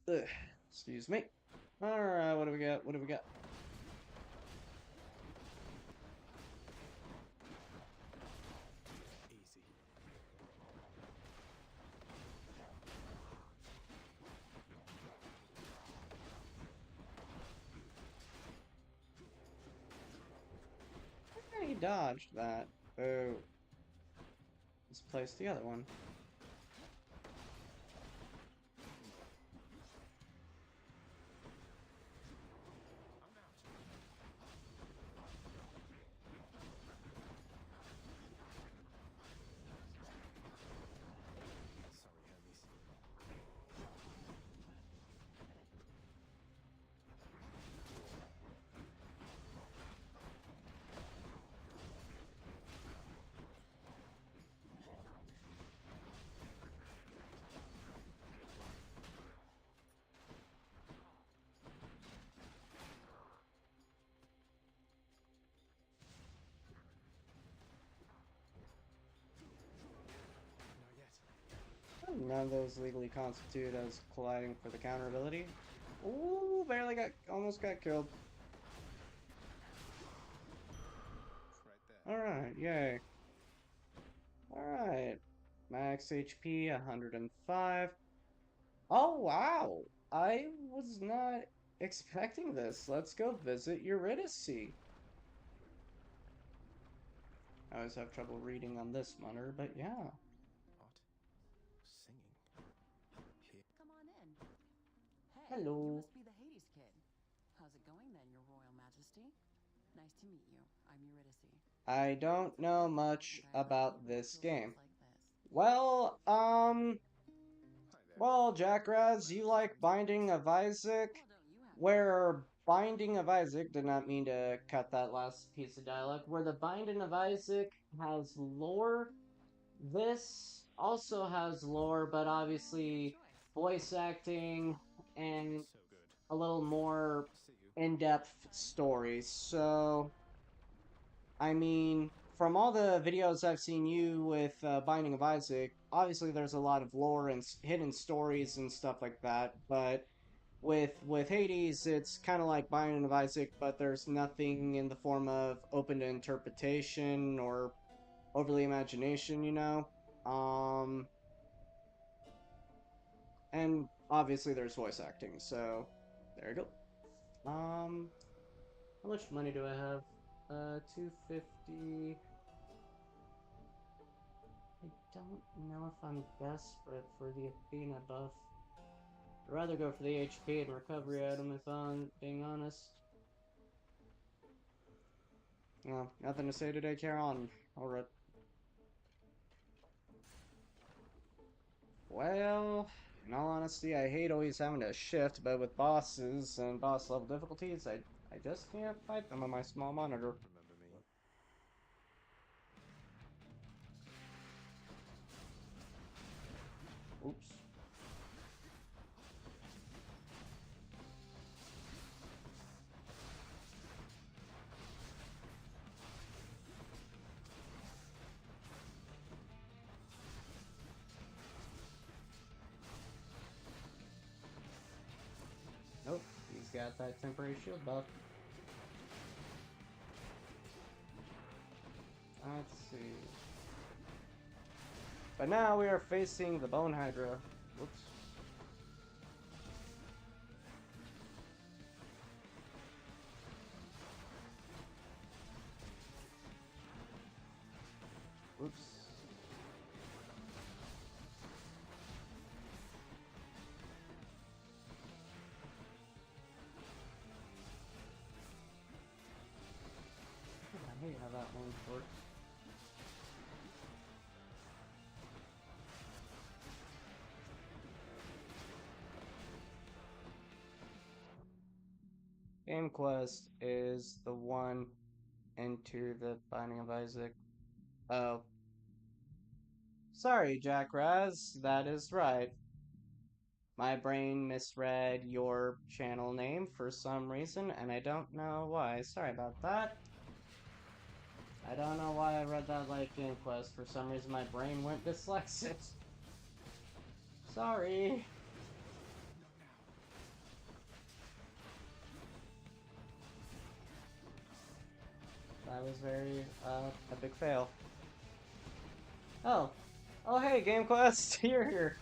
Ugh. Excuse me. Alright, what do we got? What do we got? Easy. He dodged that. Oh. Let's place the other one. I'm out. Sorry, Hermes. Not yet. None of those legally constitute as colliding for the counter ability. Ooh, barely almost got killed. Right there. Alright, yay. Alright. Max HP 105. Oh, wow. I was not expecting this. Let's go visit Eurydice. I always have trouble reading on this monitor, but yeah. What? Singing. Here. Come on in. Hey, Hello. you must be the Hades kid. How's it going then, Your Royal Majesty? Nice to meet you. I'm Eurydice. I don't know much And I about love this little game. girls like this. Well, Hi there. well, Jackraz, you like Binding of Isaac? Well, don't you have Where Binding of Isaac, did not mean to cut that last piece of dialogue, where the Binding of Isaac has lore, this also has lore, but obviously voice acting and So good. a little more See you. in-depth stories. So, I mean, from all the videos I've seen you with Binding of Isaac, obviously there's a lot of lore and hidden stories and stuff like that, but with Hades, it's kind of like Binding of Isaac, but there's nothing in the form of open to interpretation or overly imagination, you know? And obviously there's voice acting, so there you go. How much money do I have? 250. I don't know if I'm desperate for the Athena buff. I'd rather go for the HP and recovery item if I'm being honest. Nothing to say today, Charon. Alright. Well, in all honesty, I hate always having to shift, but with bosses and boss level difficulties, I just can't fight them on my small monitor. Remember me? Oops. Nope, he's got that temporary shield buff. Let's see. But now we are facing the Bone Hydra. Whoops. Oops. I hate how that one works. Game Quest is the one into the Binding of Isaac. Oh. Sorry, Jack Raz, that is right. My brain misread your channel name for some reason, and I don't know why. Sorry about that. I don't know why I read that like Game Quest. For some reason, my brain went dyslexic. Sorry. That was very, a big fail. Oh. Oh, hey, Game Quest! You're here!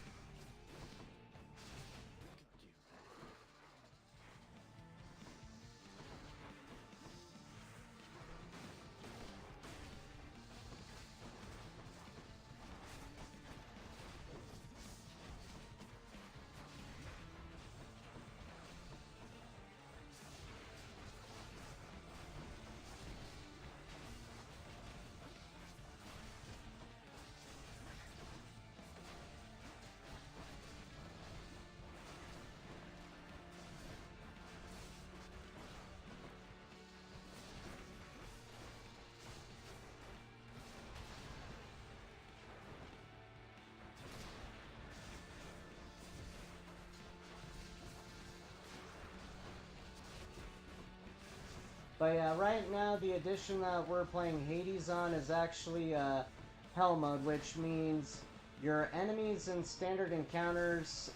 But yeah, right now the edition that we're playing Hades on is actually Hell Mode, which means your enemies in standard encounters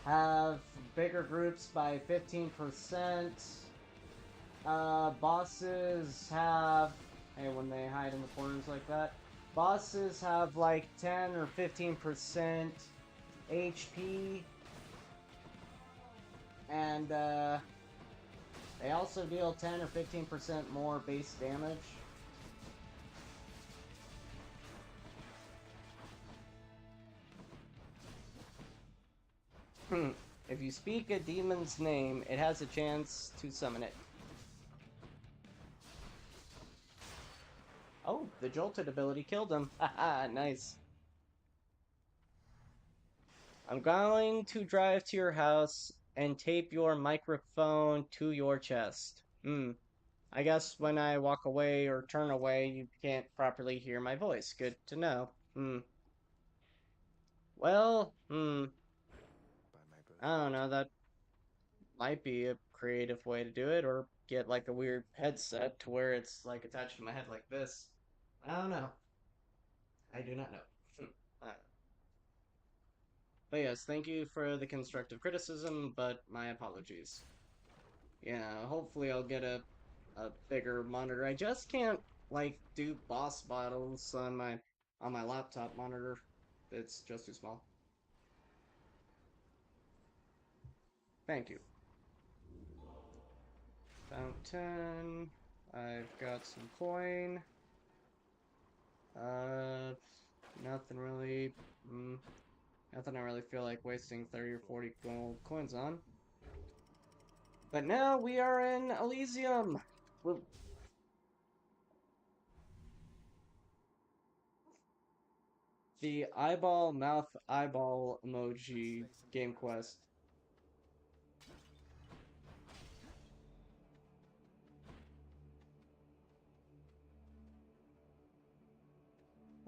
have bigger groups by 15%. Bosses have, hey, when they hide in the corners like that, bosses have like 10 or 15% HP, and they also deal 10 or 15% more base damage. If you speak a demon's name, it has a chance to summon it. Oh, the Jolted ability killed him. Haha, nice. I'm going to drive to your house and tape your microphone to your chest. I guess when I walk away or turn away, you can't properly hear my voice. Good to know. Well, I don't know, that might be a creative way to do it, or get like a weird headset to where it's like attached to my head like this. I don't know. I do not know. But yes, thank you for the constructive criticism, but my apologies. Yeah, hopefully I'll get a bigger monitor. I just can't like do boss battles on my laptop monitor. It's just too small. Thank you. Fountain. I've got some coin. Nothing really. Nothing I really feel like wasting 30 or 40 gold coins on. But now we are in Elysium! The eyeball, mouth, eyeball emoji game quest.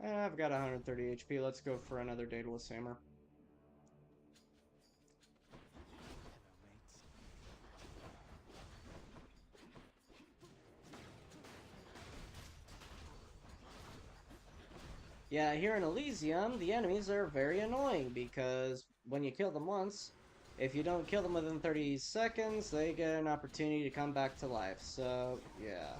I've got 130 HP. Let's go for another Daedalus Hammer. Yeah, here in Elysium, the enemies are very annoying because when you kill them once, if you don't kill them within 30 seconds, they get an opportunity to come back to life. So, yeah.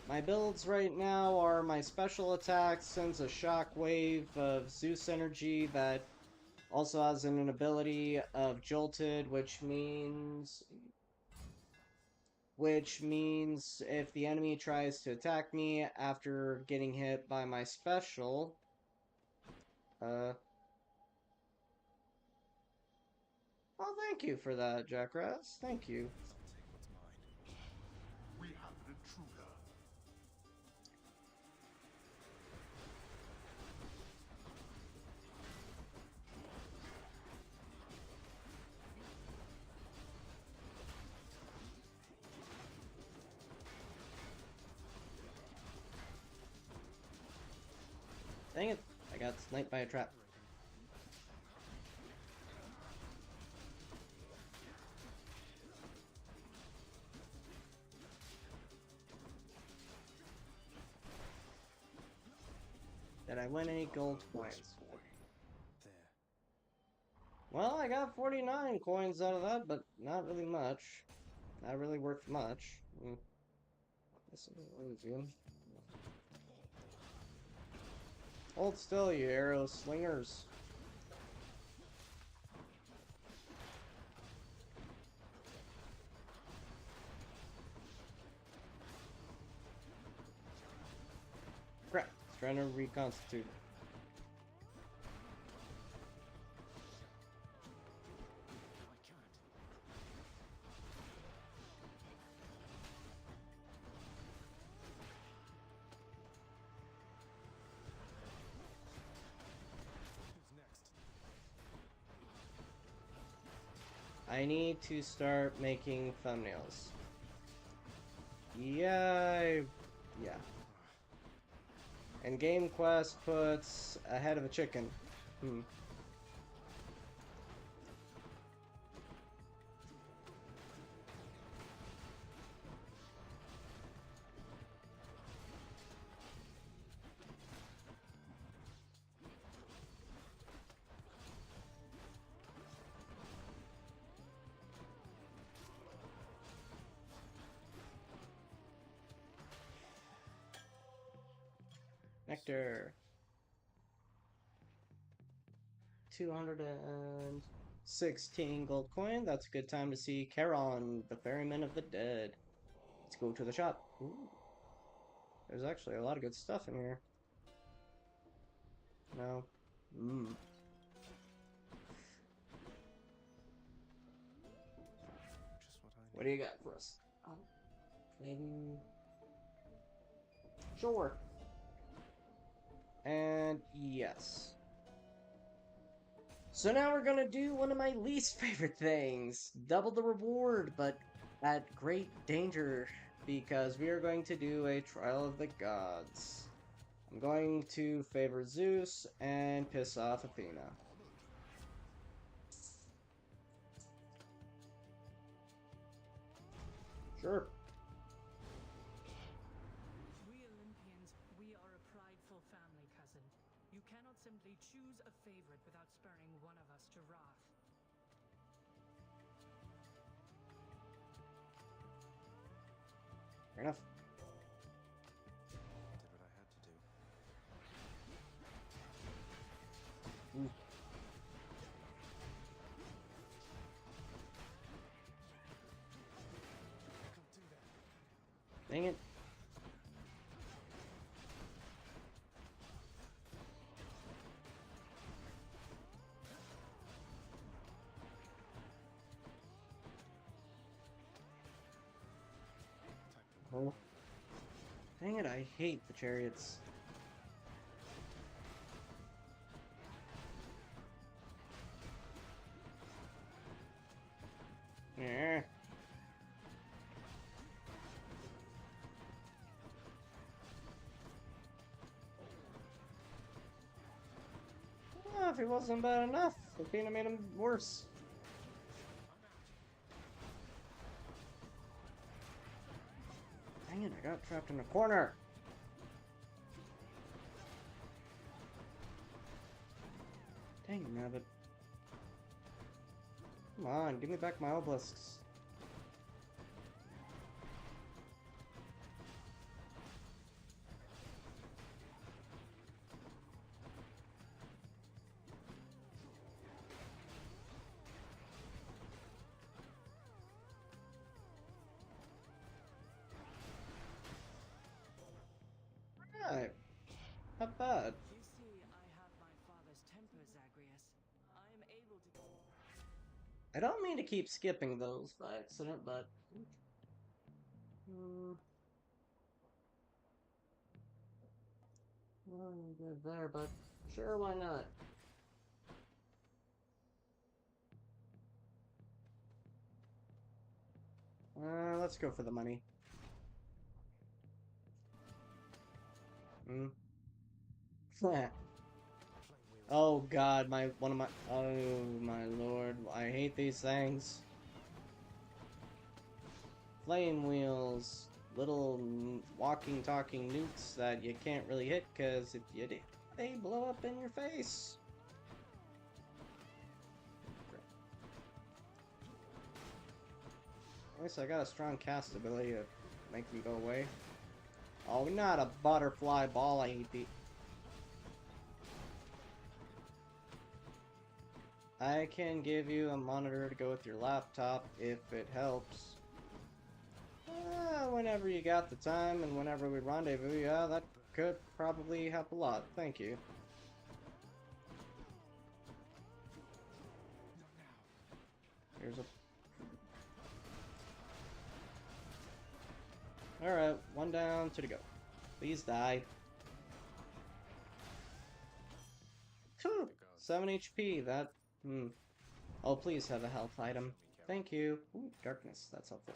My builds right now are my special attack sends a shockwave of Zeus energy that also has an ability of Jolted, which means if the enemy tries to attack me after getting hit by my special, oh, thank you for that, Jackrass. Thank you. We have an intruder. Dang it, I got sniped by a trap. Did I win any gold coins? There. Well, I got 49 coins out of that, but not really much. Not really worth much. This is good. Hold still, you arrow slingers. Crap, it's trying to reconstitute. I can't. Who's next? I need to start making thumbnails. Yeah. And Game Quest puts a head of a chicken. Nectar. 216 gold coin. That's a good time to see Charon, the Ferryman of the Dead. Let's go to the shop. Ooh. There's actually a lot of good stuff in here. No. Just what I What do you got for us? Sure. And yes. So now we're gonna do one of my least favorite things. Double the reward, but at great danger. Because we are going to do a Trial of the Gods. I'm going to favor Zeus and piss off Athena. Sure. We Olympians, we are a prideful family, cousin. You cannot simply choose a favorite without spurring one of us to wrath. Fair enough. did what I had to do. Can't do that. Dang it. Oh. Dang it, I hate the chariots. Yeah. Well, if it wasn't bad enough, Athena made him worse. Dang it, I got trapped in a corner. Dang it, Rabbit. Come on, give me back my obelisks. Right. Not bad. You see, I have my father's temper, Zagreus. I am able to... I don't mean to keep skipping those by accident, but... Well, good there, but sure, why not? Let's go for the money. Oh god, oh my lord, I hate these things. Flame wheels, little walking, talking nukes that you can't really hit, because if you They blow up in your face. At least I got a strong cast ability to make them go away. Oh, not a butterfly ball, I hate the... I can give you a monitor to go with your laptop if it helps. Whenever you got the time and whenever we rendezvous, yeah, that could probably help a lot. Thank you. Here's a... Alright, one down, two to go. Please die. Whew, 7 HP, that... Oh, please have a health item. Thank you. Ooh, darkness, that's helpful.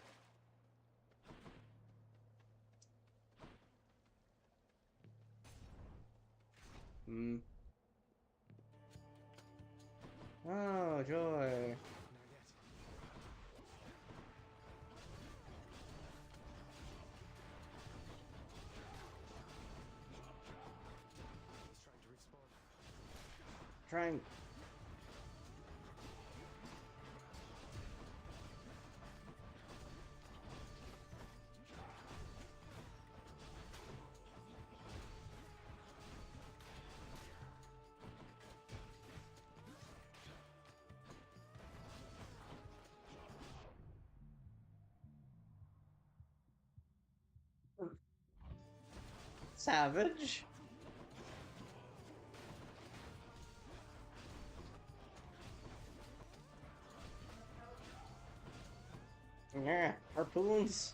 Oh, joy. Trying. Savage. Yeah, harpoons.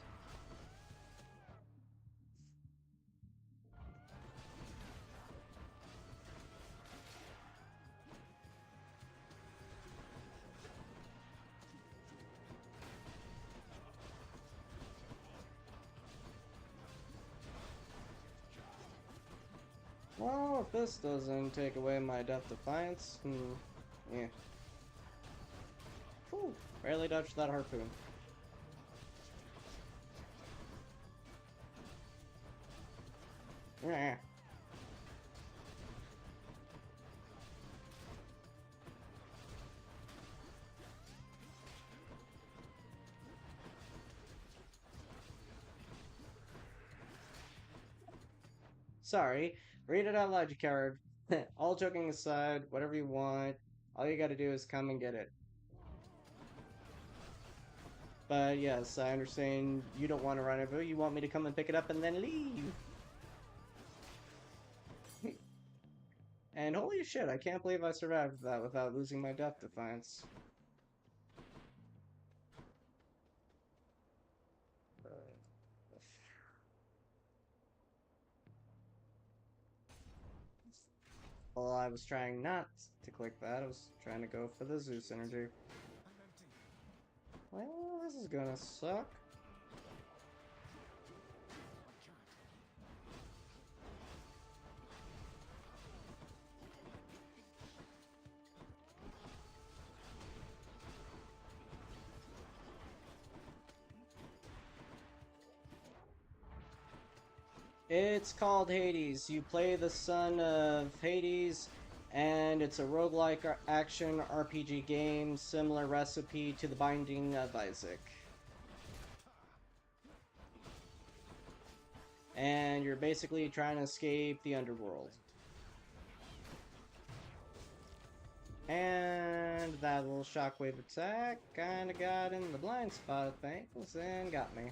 Well, if this doesn't take away my Death Defiance, yeah. Whew, barely dodged that harpoon. Yeah. Sorry, read it out loud, you coward. All joking aside, whatever you want, all you gotta do is come and get it. But yes, I understand you don't want to rendezvous, you want me to come and pick it up and then leave. And holy shit, I can't believe I survived that without losing my Death Defiance. Well, I was trying not to click that, I was trying to go for the Zeus energy. Well, this is gonna suck. It's called Hades. You play the son of Hades, and it's a roguelike action RPG game, similar recipe to The Binding of Isaac. And you're basically trying to escape the underworld. And that little shockwave attack kinda got in the blind spot of things and got me.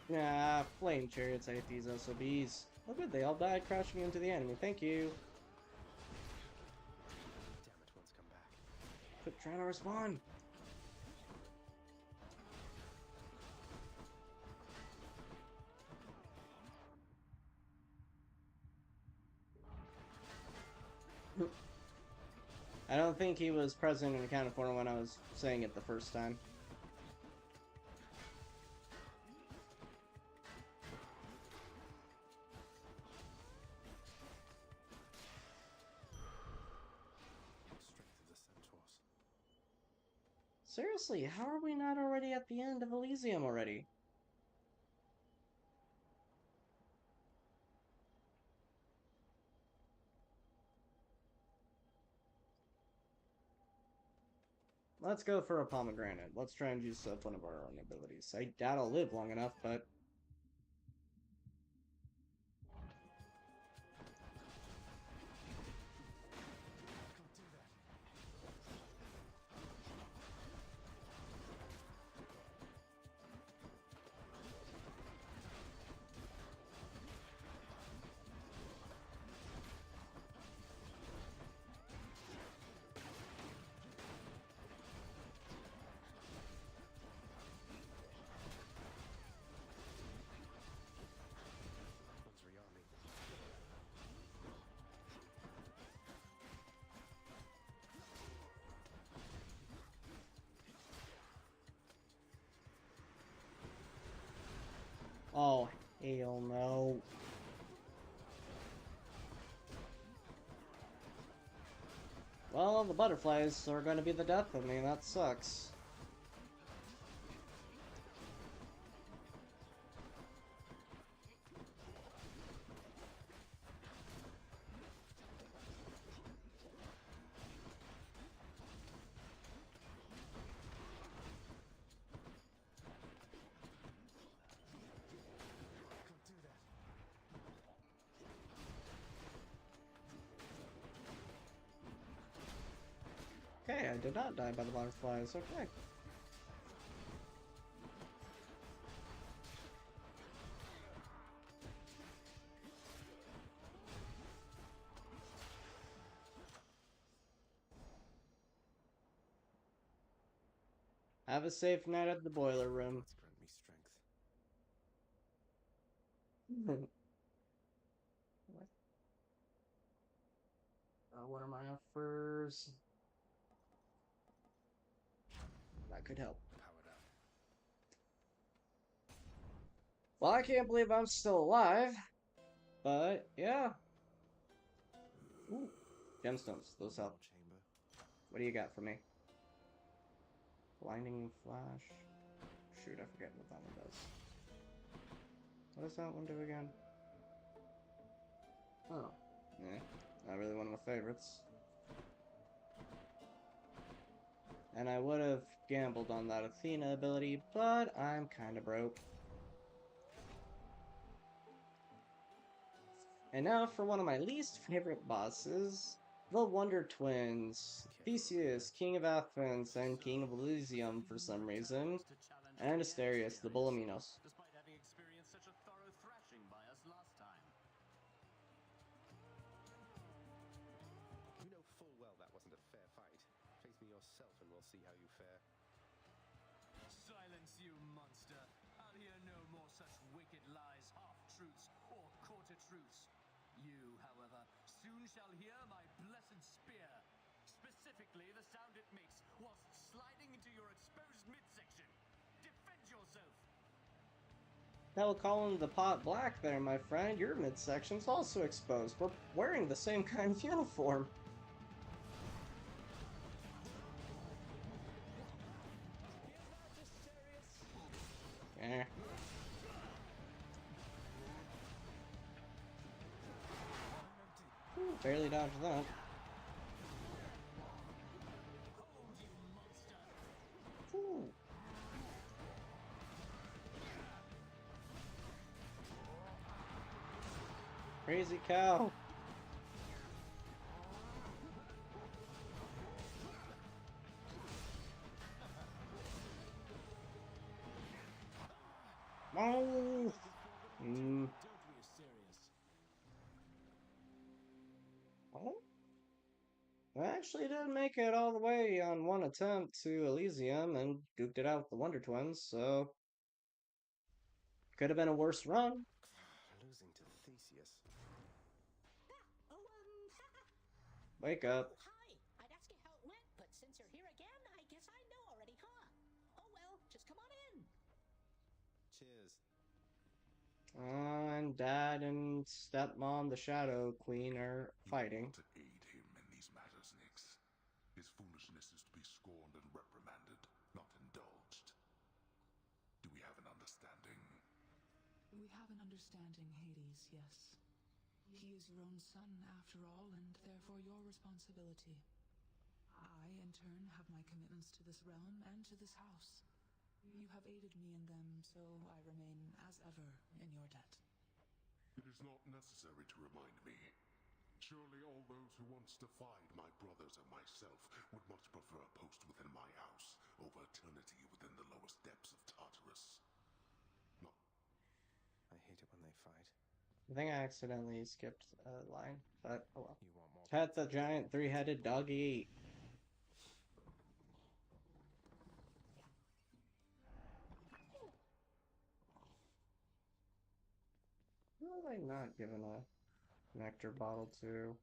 Nah, flame chariots, I hate these SOBs. Oh good, they all died crashing into the enemy. Thank you. Damn it, one's come back. Quit trying to respawn. I don't think he was present and accounted for when I was saying it the first time. Strength of the centaurs. Seriously, how are we not already at the end of Elysium already? Let's go for a pomegranate. Let's try and juice up one of our own abilities. I doubt I'll live long enough, but... One's Riami. Oh, hell no. Well, the butterflies are going to be the death of me. That sucks. Okay, I did not die by the butterflies. Okay. Have a safe night at the boiler room. Let's grant me strength. What are my offers? That could help. Powered up. Well, I can't believe I'm still alive. But, yeah. Ooh, gemstones. Those help. Chamber. What do you got for me? Blinding flash. Shoot, I forget what that one does. What does that one do again? Oh, yeah. Not really one of my favorites. And I would have gambled on that Athena ability, but I'm kind of broke. And now for one of my least favorite bosses, the Wonder Twins. Theseus, King of Athens and King of Elysium for some reason, and Asterius, the Bulliminos. Despite having experienced such a thorough thrashing by us last time. You know full well that wasn't a fair fight. Face me yourself and we'll see how you fare. Silence, you monster! I'll hear no more such wicked lies, half-truths, or quarter-truths. You, however, soon shall hear my blessed spear. Specifically, the sound it makes whilst sliding into your exposed midsection. Defend yourself! Hell, calling the pot black there, my friend. Your midsection's also exposed. We're wearing the same kind of uniform. Eh. Ooh, barely dodged that. Ooh. Crazy cow. Oh. Oh. I actually did make it all the way on one attempt to Elysium and duked it out with the Wonder Twins, so could have been a worse run. Losing to Theseus. Wake up. Hi, I'd ask you how Cheers. And Dad and Stepmom, the Shadow Queen, are fighting. You want to aid him in these matters, Nyx. His foolishness is to be scorned and reprimanded, not indulged. Do we have an understanding? We have an understanding, Hades, yes. He is your own son, after all, and therefore your responsibility. I, in turn, have my commitments to this realm and to this house. You have aided me in them, so I remain, as ever, in your debt. It is not necessary to remind me. Surely all those who once defied my brothers and myself would much prefer a post within my house over eternity within the lowest depths of Tartarus. No. I hate it when they fight. I think I accidentally skipped a line, but oh well. You want more? Pet the giant three-headed doggy. Who have I not given a nectar bottle to?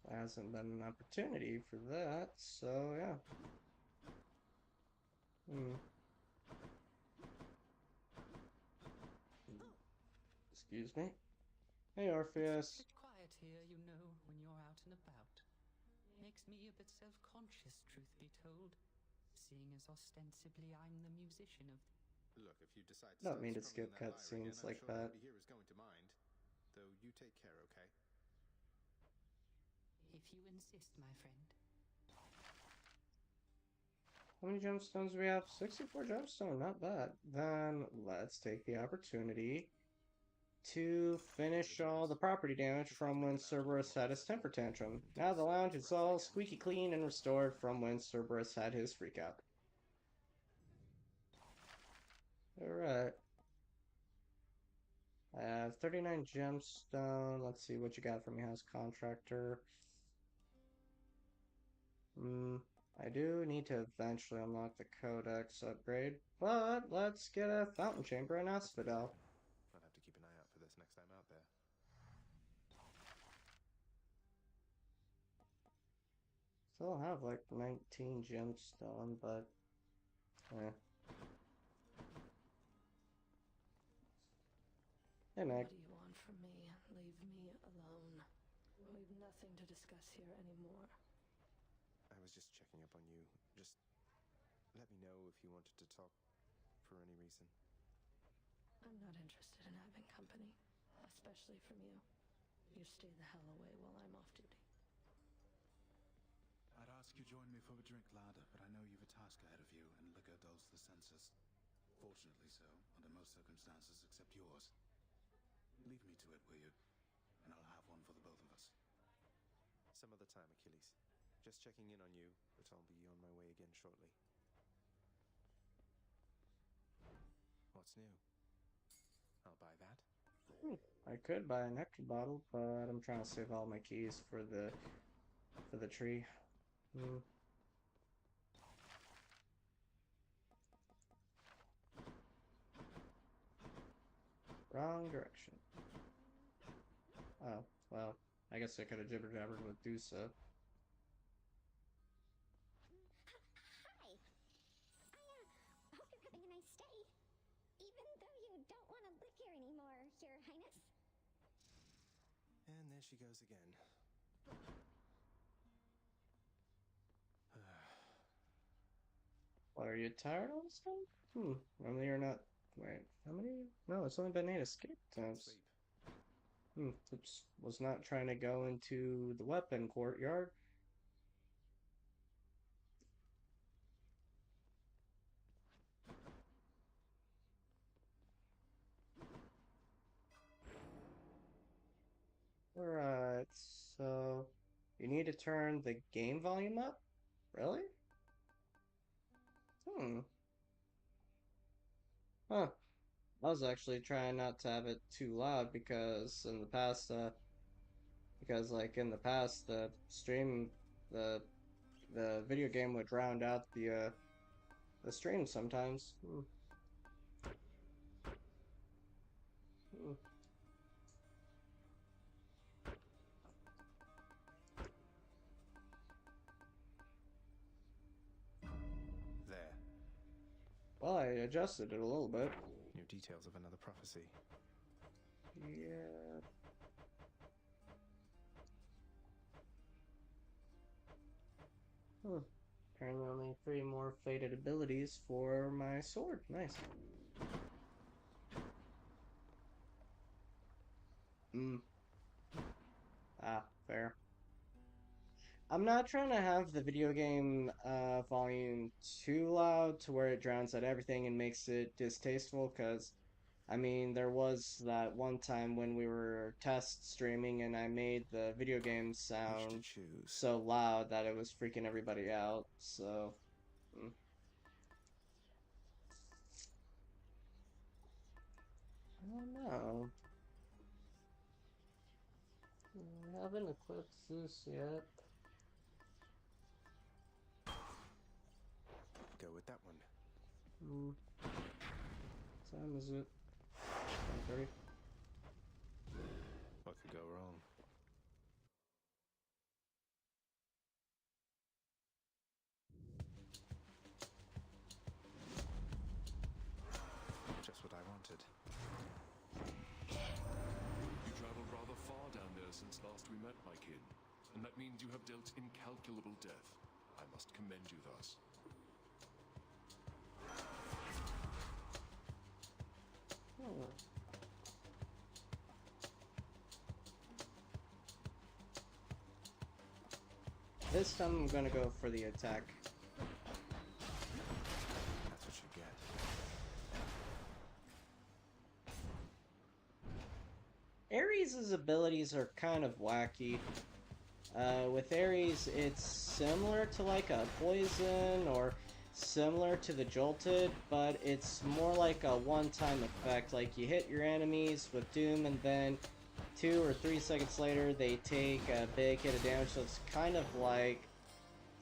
There hasn't been an opportunity for that, so yeah. Excuse me. Hey, Orpheus. It's a bit quiet here, you know, when you're out and about. Makes me a bit self-conscious, truth be told. Seeing as ostensibly I'm the musician of... Look, if you decide to Don't start mean to strumming skip that lyre cutscenes again, like I'm sure that. nobody here is going to mind. Though you take care, okay? If you insist, my friend. How many gemstones do we have? 64 gemstones, not bad. Then let's take the opportunity to finish all the property damage from when Cerberus had his temper tantrum. Now the lounge is all squeaky clean and restored from when Cerberus had his freakout. Alright. I have 39 gemstone. Let's see what you got for me, House Contractor. I do need to eventually unlock the Codex upgrade, but let's get a Fountain Chamber in Asphodel. I'll have to keep an eye out for this next time out there. Still have like 19 gemstone, but Hey, Meg. What do you want from me? Leave me alone. We've nothing to discuss here anymore. I was just checking up on you. Just let me know if you wanted to talk for any reason. I'm not interested in having company, especially from you. You stay the hell away while I'm off duty. I'd ask you join me for a drink, lad, but I know you've a task ahead of you, and liquor dulls the senses. Fortunately so, under most circumstances except yours. Leave me to it, will you? And I'll have one for the both of us. Some other time, Achilles. Just checking in on you, but I'll be on my way again shortly. What's new? I'll buy that. I could buy a nectar bottle, but I'm trying to save all my keys for the tree. Wrong direction. Oh, well, I guess I could have jibber-jabbered with Dusa. Hi. Hope you're having a nice stay. Even though you don't want to live here anymore, Your Highness. And there she goes again. What, are you tired all this time? Normally you're not. Wait, how many? No, it's only been 8 escape attempts. Sleep. Oops, was not trying to go into the weapon courtyard. Alright, so you need to turn the game volume up? Really? Huh. I was actually trying not to have it too loud because in the past, like in the past, the stream, the video game would drown out the stream sometimes. There. adjusted it a little bit. New details of another prophecy. Yeah. Huh. Apparently only 3 more faded abilities for my sword. Nice. Fair. I'm not trying to have the video game volume too loud to where it drowns out everything and makes it distasteful, because, I mean, there was that one time when we were test streaming and I made the video game sound so loud that it was freaking everybody out, so... I don't know. I haven't equipped Zeus yet. Go with that one. What time is it? 1:30. What could go wrong? Just what I wanted. You traveled rather far down there since last we met, my kin. And that means you have dealt incalculable death. I must commend you thus. This time I'm gonna go for the attack. That's what you get. Ares' abilities are kind of wacky. With Ares, it's similar to like a poison or similar to the Jolted, but it's more like a one-time effect. Like you hit your enemies with Doom and then 2 or 3 seconds later they take a big hit of damage, so it's kind of like...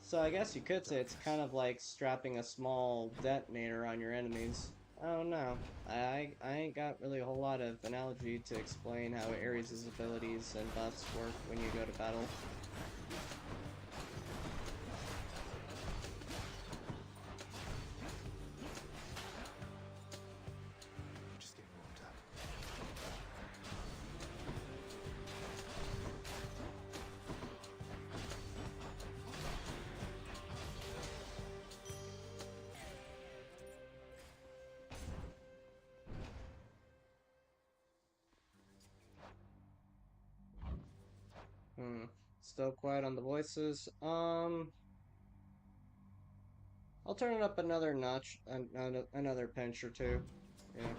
So I guess you could say it's kind of like strapping a small detonator on your enemies. I don't know. I ain't got really a whole lot of analogy to explain how Ares' abilities and buffs work when you go to battle. Just getting warmed up. Still quiet on the voices. I'll turn it up another notch, another pinch or two. Yeah.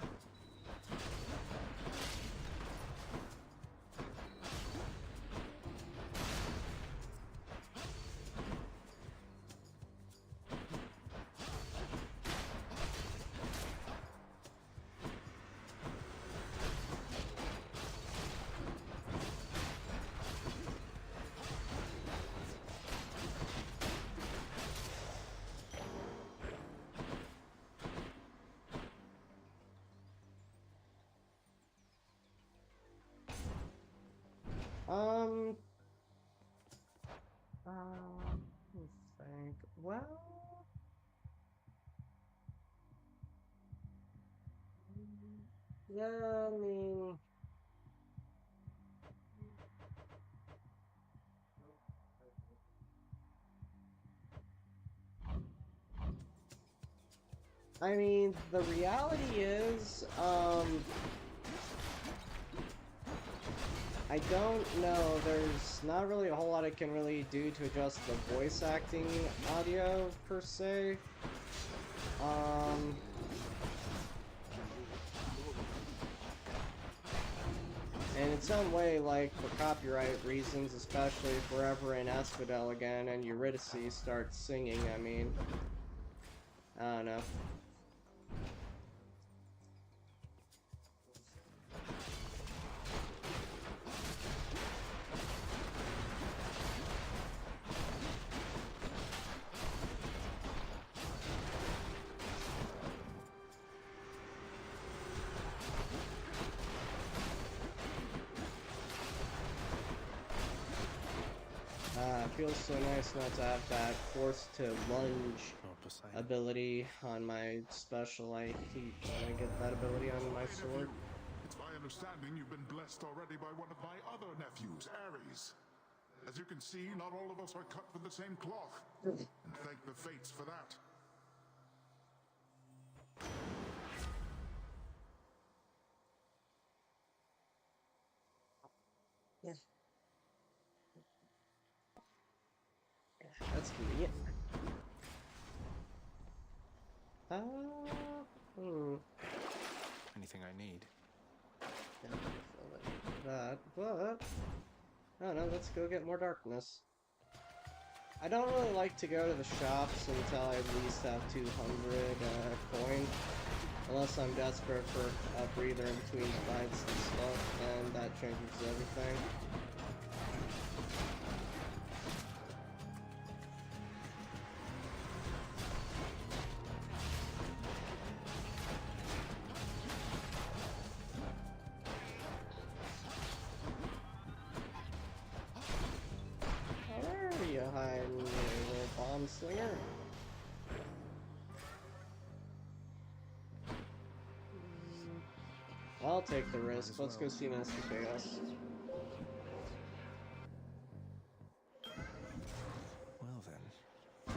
Let me think. Well, yeah, I mean, the reality is, I don't know, there's not really a whole lot I can really do to adjust the voice acting audio, per se. And in some way, like, for copyright reasons, especially if we're ever in Asphodel again and Eurydice starts singing, I mean, I don't know. It feels so nice not to have that force to lunge sight. ability on my special. I hate when I get that ability on my sword. It's my understanding you've been blessed already by one of my other nephews, Ares. As you can see, not all of us are cut from the same cloth. And thank the fates for that. Yeah. That's convenient. Anything I need. That, but I don't know, let's go get more darkness. I don't really like to go to the shops until I at least have 200 coin. Unless I'm desperate for a breather in between fights and stuff, and that changes everything. Where are you hiding, you little bomb slinger? I'll take the risk. Let's go see Master Chaos. Well then.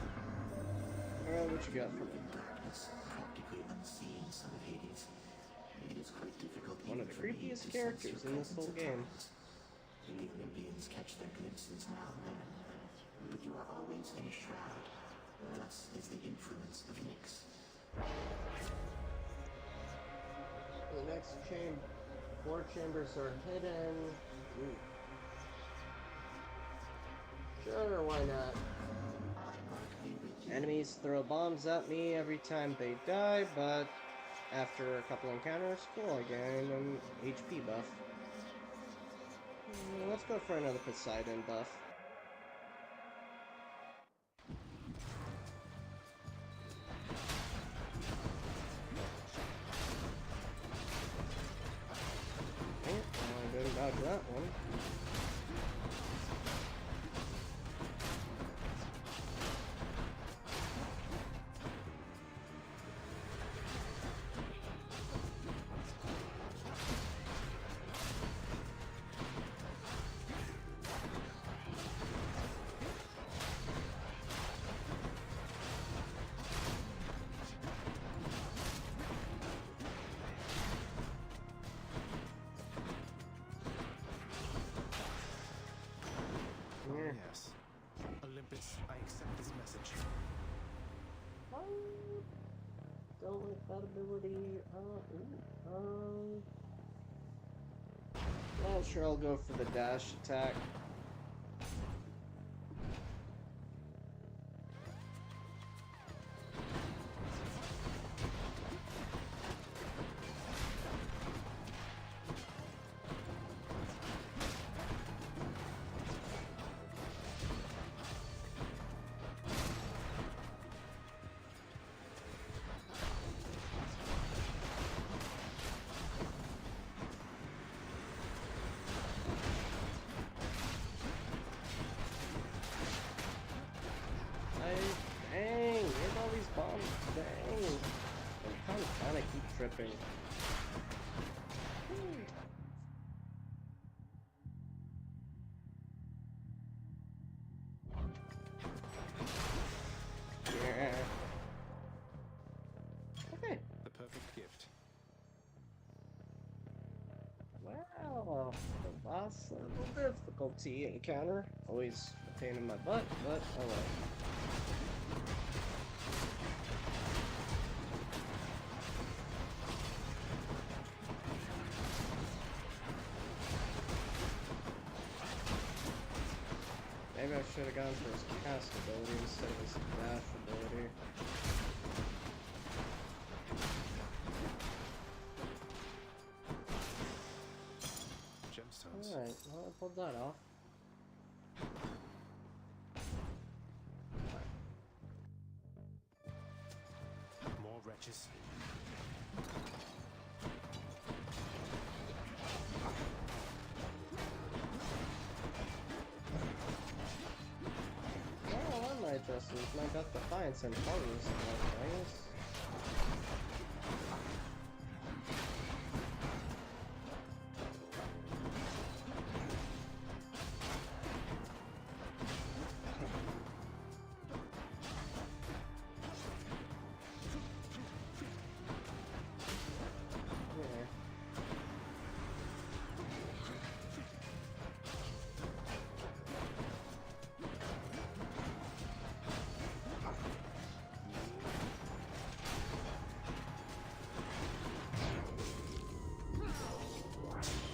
Alright, what you got for me? Practically unseen, son of Hades. It is quite difficult. One of the creepiest characters in this whole game. The Olympians catch their glimpses now and then, but you are always in a shroud. Thus is the influence of Nyx. The next chamber, 4 chambers are hidden. Sure, why not? Enemies throw bombs at me every time they die, but after a couple encounters, cool, I gain an HP buff. Let's go for another Poseidon buff. I didn't dodge that one. Yes. Olympus, I accept this message. Don't like that ability. Yeah, sure, I'll go for the dash attack. Dang, where's all these bombs? Dang. I'm kind of keep tripping. Yeah. Okay. The perfect gift. Wow. The boss level difficulty encounter. Always a pain in my butt, but oh well. Maybe I should have gone for his cast ability instead of his dash ability. Gemstones. Alright, well, I pulled that off. More wretches. Oh, I might just use my I got Defiance and Buttons, things.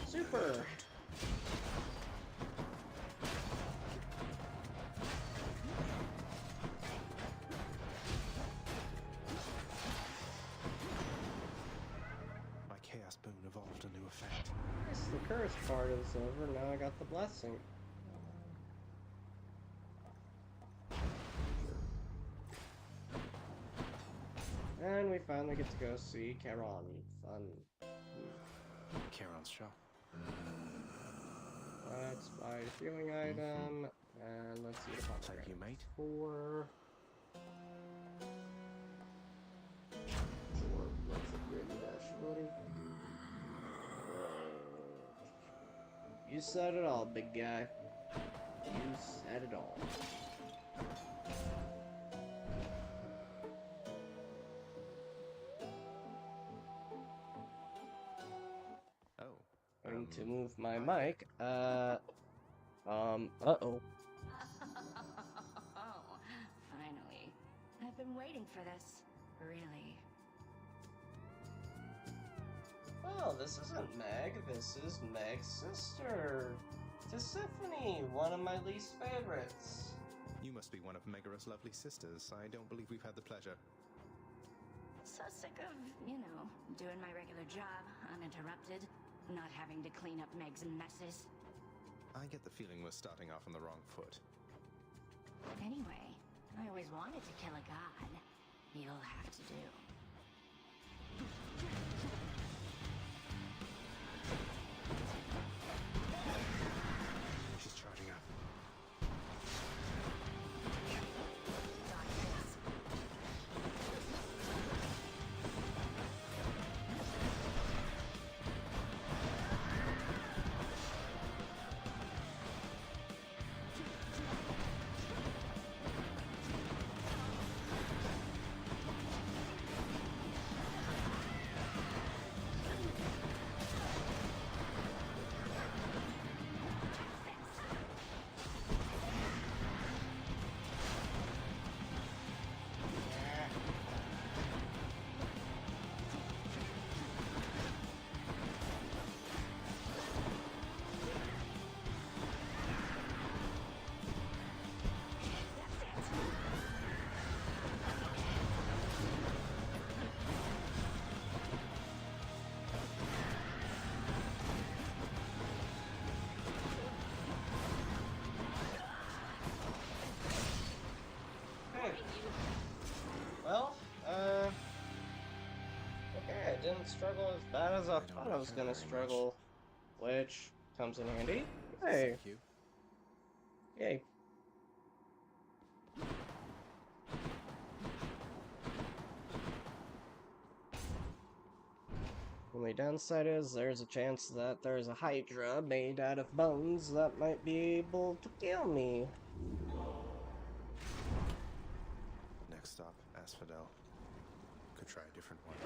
Super! My Chaos Boon evolved a new effect. Yes, the curse part is over, now I got the blessing. And we finally get to go see Charon. Fun. Charon's shop. Let's buy a healing item, and let's see the pop. Thank you, mate. Four. Let's upgrade the dash ability. You said it all, big guy. You said it all. Going to move my mic. Uh-oh. Finally. I've been waiting for this. Really. Well, this isn't Meg. This is Meg's sister. Tisiphone, one of my least favorites. You must be one of Megara's lovely sisters. I don't believe we've had the pleasure. So sick of, doing my regular job, uninterrupted, not having to clean up Meg's messes. I get the feeling we're starting off on the wrong foot. Anyway, I always wanted to kill a god. You'll have to do. She's charging up. Okay, I didn't struggle as bad as I thought I was gonna struggle, which comes in handy. Hey! Thank you. Yay. Only downside is there's a chance that there's a Hydra made out of bones that might be able to kill me. Next stop, Asphodel. Could try a different one.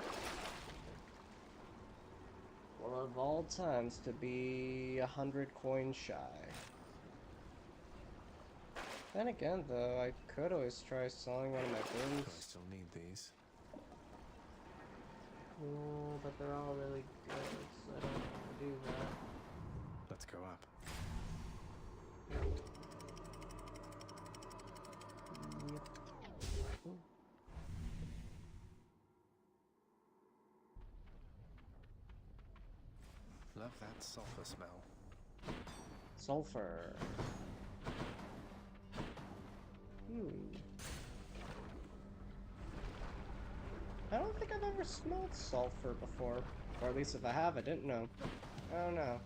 Well, of all times to be 100 coins shy. Then again, though, I could always try selling one of my I boons. still need these. But they're all really good, so I don't want to do that. Let's go up. Love that sulfur smell. Sulfur. I don't think I've ever smelled sulfur before. Or at least if I have, I didn't know. I don't know.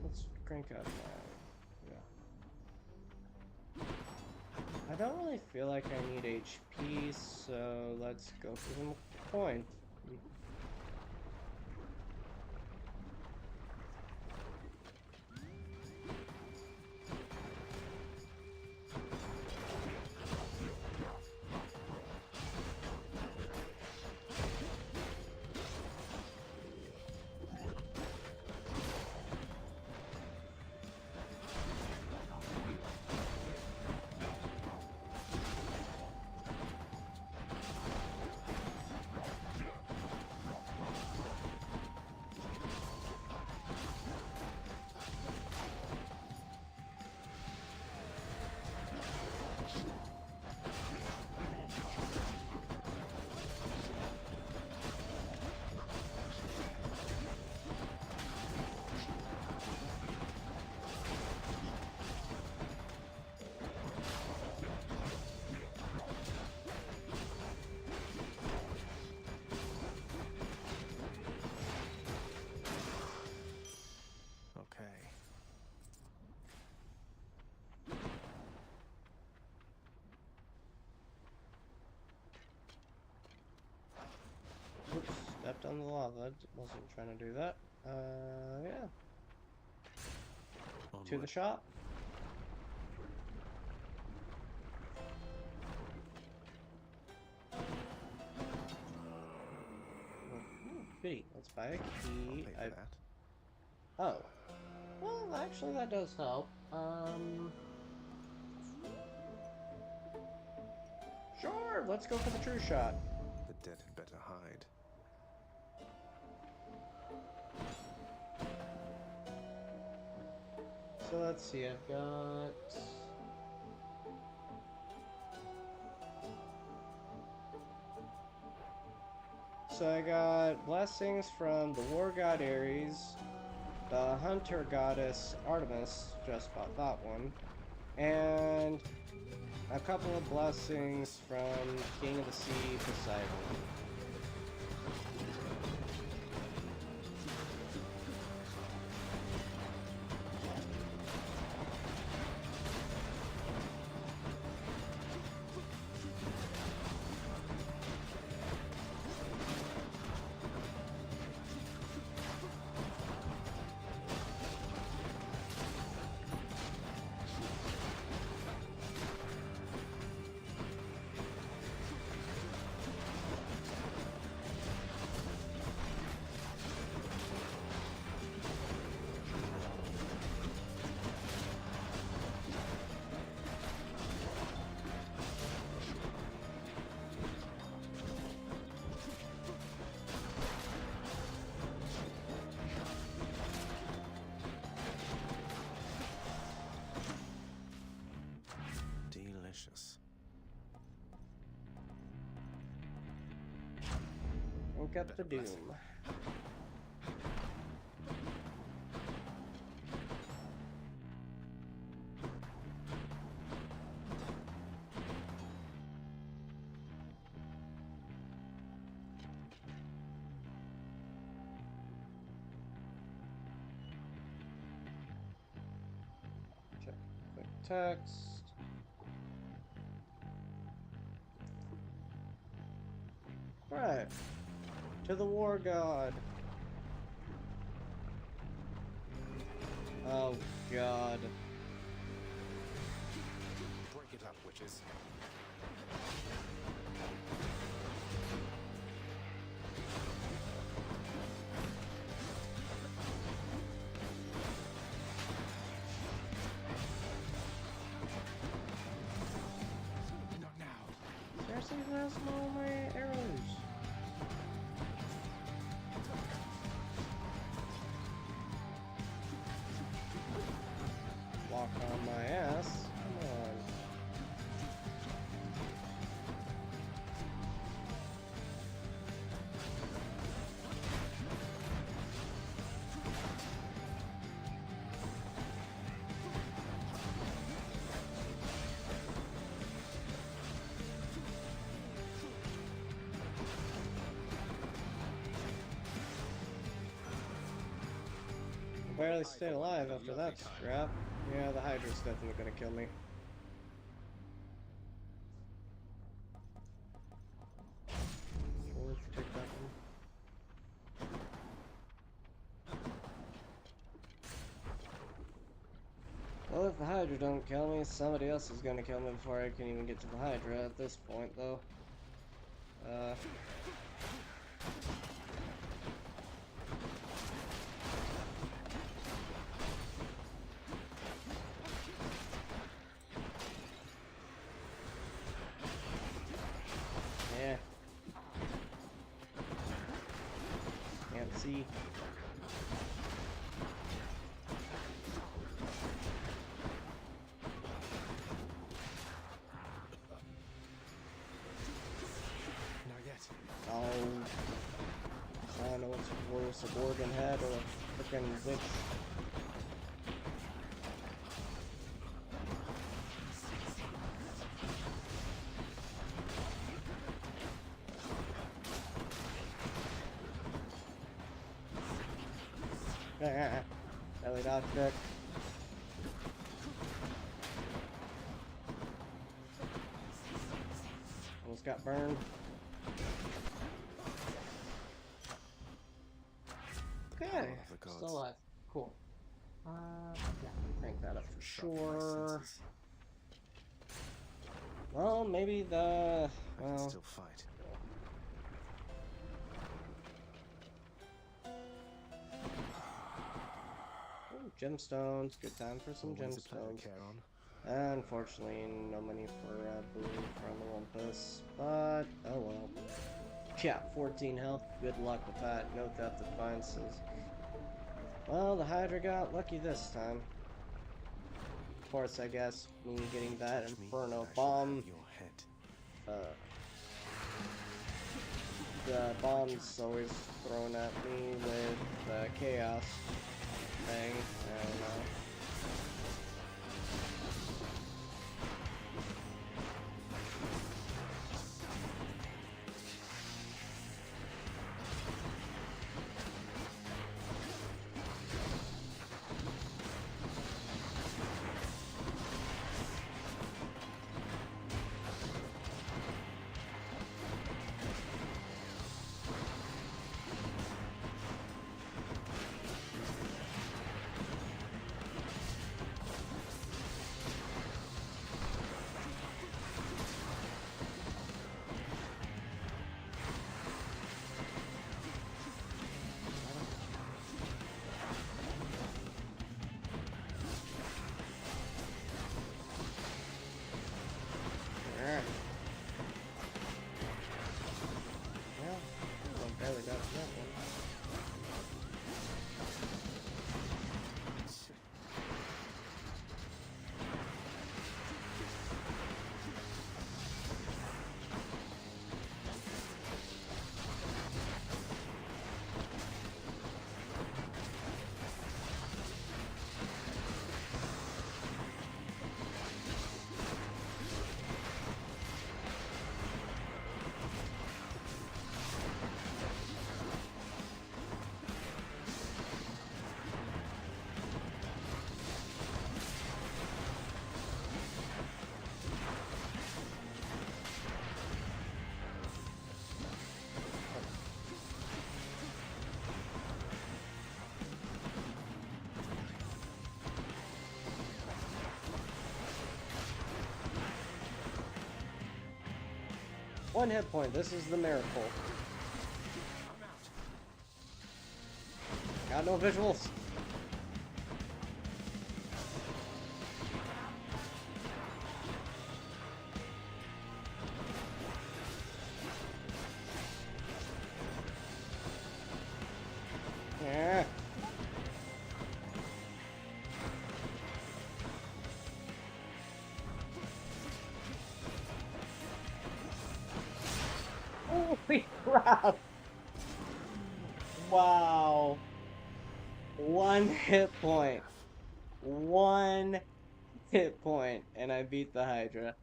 Let's crank up yeah. I don't really feel like I need HP, so let's go for some coin. Oops, stepped on the lava. Wasn't trying to do that. Yeah. onward. To the shop. Ooh, goody. Let's buy a key. Pay for that. Oh. Well, actually, that does help. Sure, let's go for the true shot. The dead had better hide. So let's see, I've got... So I got blessings from the war god Ares, the hunter goddess Artemis, just bought that one, and a couple of blessings from King of the Sea, Poseidon. Delicious. Look up the doom. Check quick text. Right. To the war god. Oh god. Break it up, witches. Not now. Seriously, that's all my arrows. Walk on my ass. Come on. barely stayed alive after that scrap. Yeah, the Hydra's definitely gonna kill me. Sure, let's take that one. Well, if the Hydra don't kill me, somebody else is gonna kill me before I can even get to the Hydra at this point, though. Yeah. Can't see. Oh, I don't know what's worse, a Gorgon head or a frickin' witch. Belly dodge trick. Almost got burned. Okay, still alive. Cool. Yeah, crank that up for sure. Well, maybe the... I can still fight. Ooh, gemstones. Good time for some gemstones. Unfortunately, no money for Blue from the Olympus, but oh well. Yeah, 14 health. Good luck with that. No theft appliances. Well, the Hydra got lucky this time. Of course, I guess me getting that Inferno bomb. The bomb's always thrown at me with the chaos thing. I don't know. One hit point. This is the miracle. Got no visuals. Yeah. Holy crap! Wow. One hit point. One hit point, and I beat the Hydra.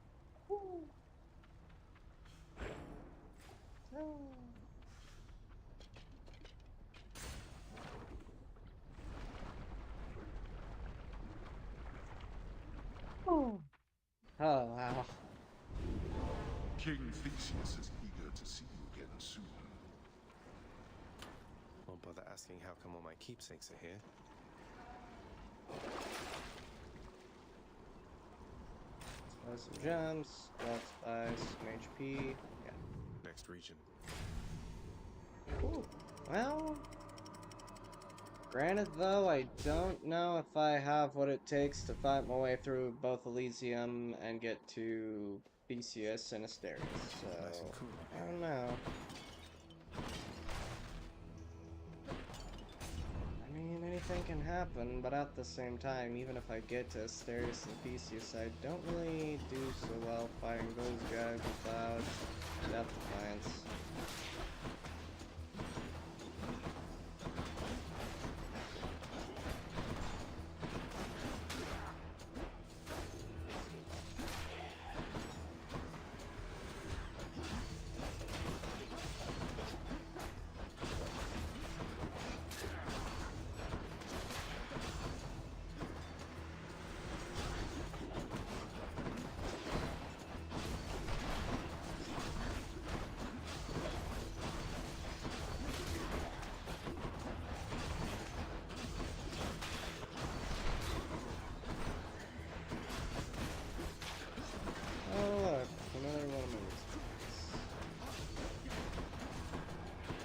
King Theseus is eager to see you again soon. Won't bother asking how come all my keepsakes are here. Buy some gems, let's buy some HP. Yeah. Next region. Ooh. Well, granted though, I don't know if I have what it takes to fight my way through both Elysium and get to BCS and Asterius, so Nice and cool. I don't know. I mean, anything can happen, but at the same time, even if I get to Asterius and Theseus, I don't really do so well fighting those guys without Death Defiance.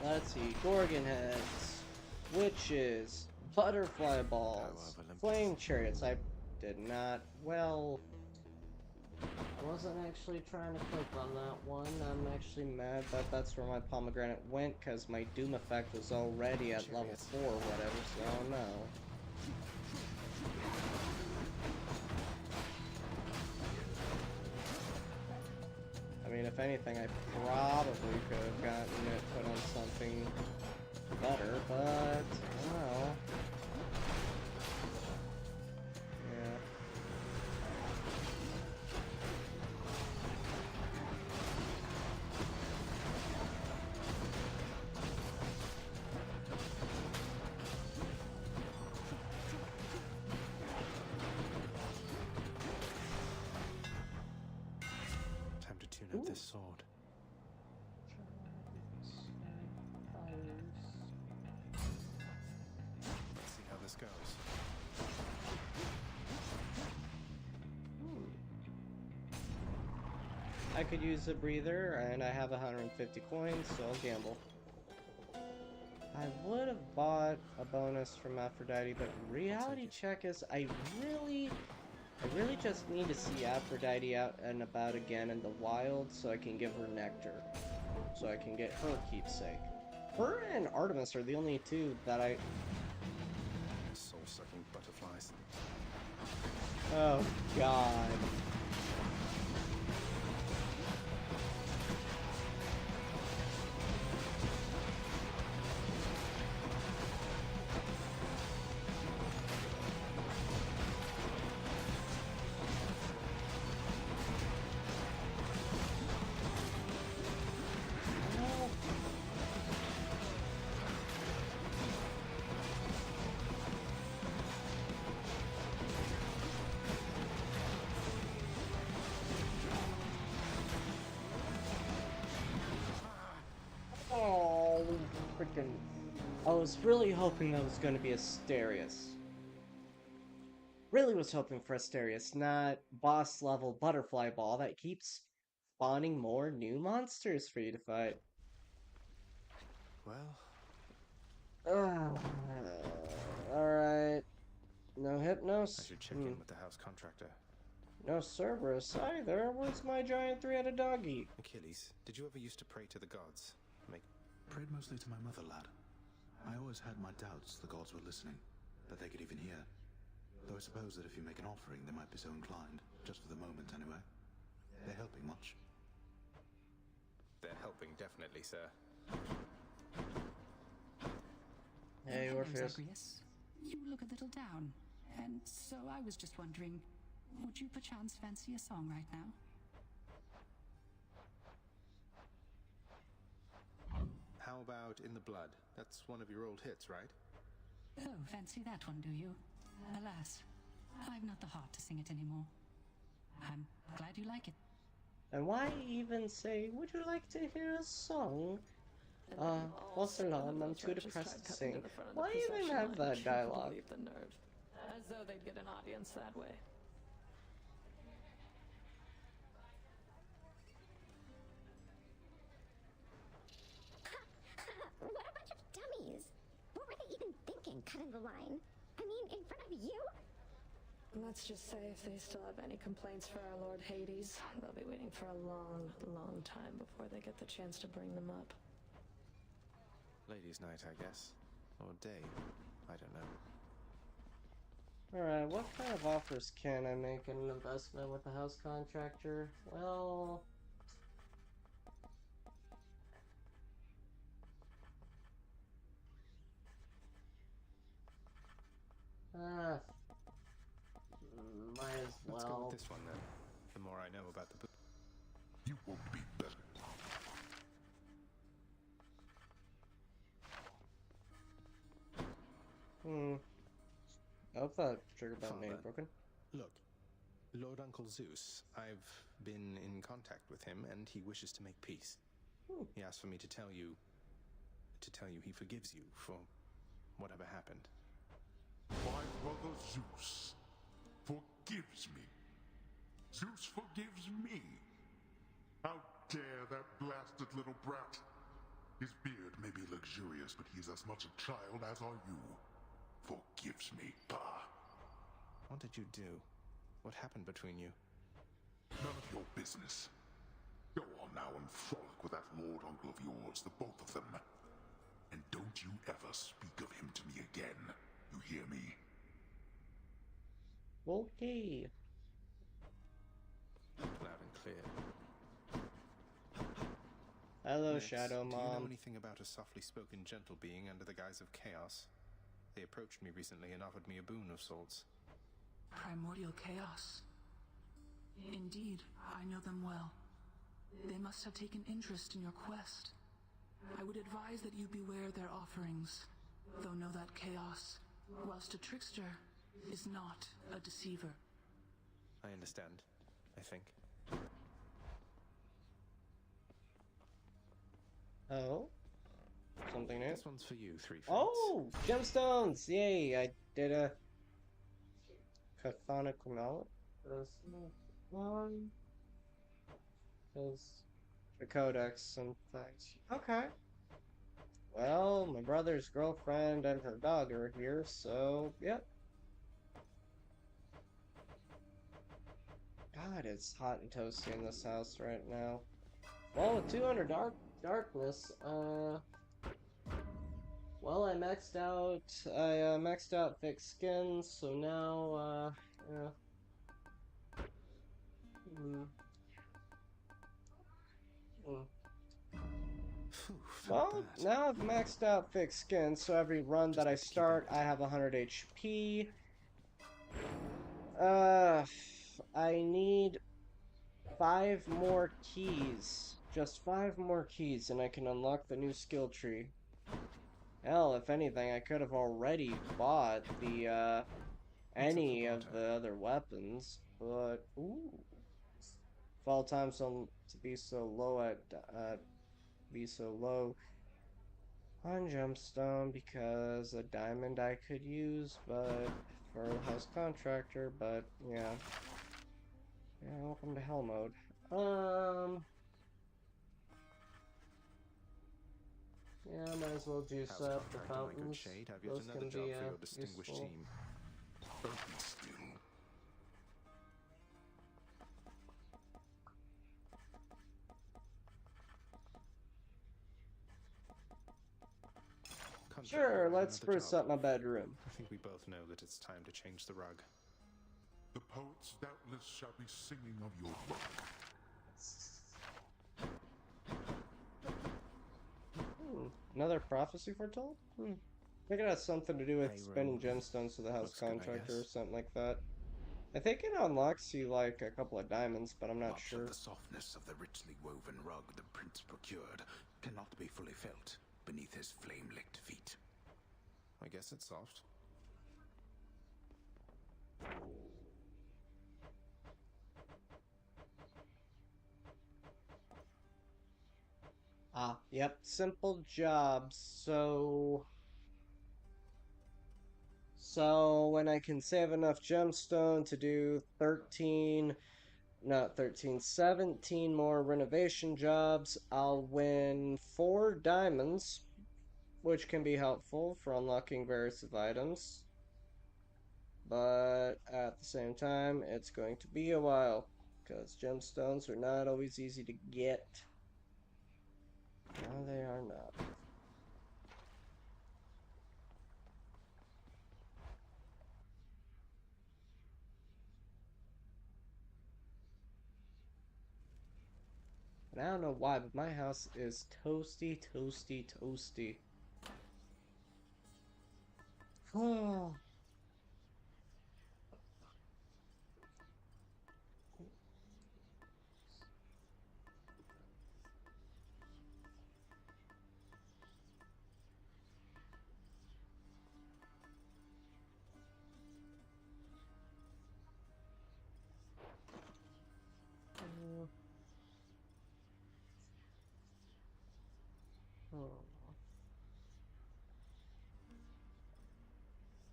Let's see, Gorgon heads, witches, butterfly balls, flame chariots. I did not, well, I wasn't actually trying to click on that one. I'm actually mad that that's where my pomegranate went, because my doom effect was already at level 4 or whatever, so I don't know. I mean, if anything, I probably could have gotten it put on something better, but I don't know. Yeah. Time to tune up this sword. Let's see how this goes. I could use a breather, and I have 150 coins, so I'll gamble. I would have bought a bonus from Aphrodite, but reality check is I really just need to see Aphrodite out and about again in the wild so I can give her nectar. So I can get her keepsake. Her and Artemis are the only two that I... Soul-sucking butterflies. Oh, God. Oh, freaking... I was really hoping that was going to be Asterius. Really was hoping for Asterius, not boss level butterfly ball that keeps spawning more new monsters for you to fight. Well... Alright. No Hypnos? I should check in with the house contractor. No Cerberus either. Where's my giant three-headed doggy? Achilles, did you ever used to pray to the gods? Prayed mostly to my mother, lad. I always had my doubts the gods were listening, that they could even hear. Though I suppose that if you make an offering, they might be so inclined, just for the moment anyway. They're helping much. They're helping, definitely, sir. Hey, Orpheus. Zagreus. You look a little down, and so I was just wondering, would you perchance fancy a song right now? How about In the Blood? That's one of your old hits, right? Oh, fancy that one, do you? Alas, I've not the heart to sing it anymore. I'm glad you like it. And why even say, would you like to hear a song? And then all What's 7 alarm? of I'm those too wretches depressed tried to cutting sing. the front of the Why even procession have line. that Can't dialogue? believe the nerve. As though they'd get an audience that way. What a bunch of dummies! What were they even thinking, cutting the line? I mean, in front of you? Let's just say if they still have any complaints for our Lord Hades, they'll be waiting for a long, long time before they get the chance to bring them up. Ladies' night, I guess. Or day. I don't know. Alright, what kind of offers can I make in an investment with the house contractor? Well... might as well. Let's go with this one then. The more I know about the book. You won't be better. I hope that trigger button Father, ain't broken. Look, Lord Uncle Zeus, I've been in contact with him and he wishes to make peace. He asked for me to tell you he forgives you for whatever happened. My brother Zeus forgives me. Zeus forgives me. How dare that blasted little brat? His beard may be luxurious, but he's as much a child as are you. Forgives me, bah. What did you do? What happened between you? None of your business. Go on now and frolic with that lord uncle of yours, the both of them. And don't you ever speak of him to me again. You hear me? Okay. Loud and clear. Hello, Nix, Shadow do you know Mom. anything about a softly spoken gentle being under the guise of chaos? They approached me recently and offered me a boon of sorts. Primordial Chaos. Indeed, I know them well. They must have taken interest in your quest. I would advise that you beware their offerings, though know that Chaos, whilst a trickster, is not a deceiver. I understand, I think. Oh? Something new? This one's for you, Three Fates. Oh! Gemstones! Yay! I did a... Chthonic mallet? This one... Is... The codex and things. Okay. Well, my brother's girlfriend and her dog are here, so... Yep. God, it's hot and toasty in this house right now. Well, with 200 darkness, well, I maxed out thick skin, so now, yeah. Well, now I've maxed out thick skin, so every run that I start, I have 100 HP. I need 5 more keys. Just 5 more keys, and I can unlock the new skill tree. Hell, if anything, I could have already bought the, any of the other weapons, but, ooh. Fall time to be so low on gemstone, because a diamond I could use, but, for house contractor, but, yeah. Yeah, welcome to hell mode. Yeah, might as well juice House up the contractor, my good fountains. shade. Have yet Those another can job be, for your distinguished useful. team. Don't be still. Sure, let's another spruce job. up my bedroom. I think we both know that it's time to change the rug. The poets doubtless shall be singing of your work. Another prophecy foretold? I think it has something to do with Payroll. spending gemstones to the house Looks good, I contractor or guess. something like that. I think it unlocks you like a couple of diamonds, but I'm not Much sure. of the softness of the richly woven rug the prince procured cannot be fully felt beneath his flame-licked feet. I guess it's soft. Yep, simple jobs. So when I can save enough gemstone to do 17 more renovation jobs, I'll win 4 diamonds, which can be helpful for unlocking various items. But at the same time, it's going to be a while, because gemstones are not always easy to get. No, they are not. And I don't know why, but my house is toasty, toasty, toasty. Oh.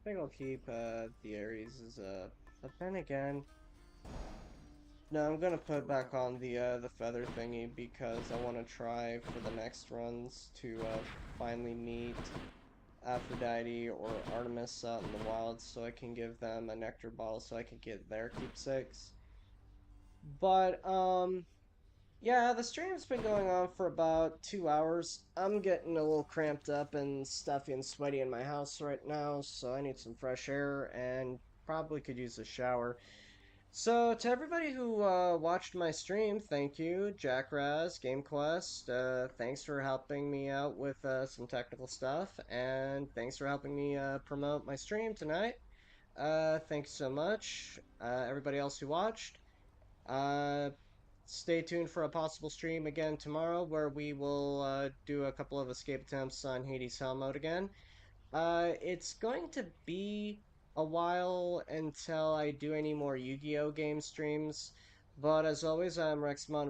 I think I'll keep the Ares as but then again, no, I'm gonna put back on the feather thingy because I want to try for the next runs to finally meet Aphrodite or Artemis out in the wild, so I can give them a nectar bottle so I can get their keepsakes. But yeah, the stream's been going on for about 2 hours. I'm getting a little cramped up and stuffy and sweaty in my house right now, so I need some fresh air and probably could use a shower. So, to everybody who watched my stream, thank you. Jackraz, GameQuest, thanks for helping me out with some technical stuff, and thanks for helping me promote my stream tonight. Thanks so much. Everybody else who watched. Stay tuned for a possible stream again tomorrow where we will do a couple of escape attempts on Hades Hell mode again. It's going to be a while until I do any more Yu-Gi-Oh! Game streams, but as always, I'm Rexmon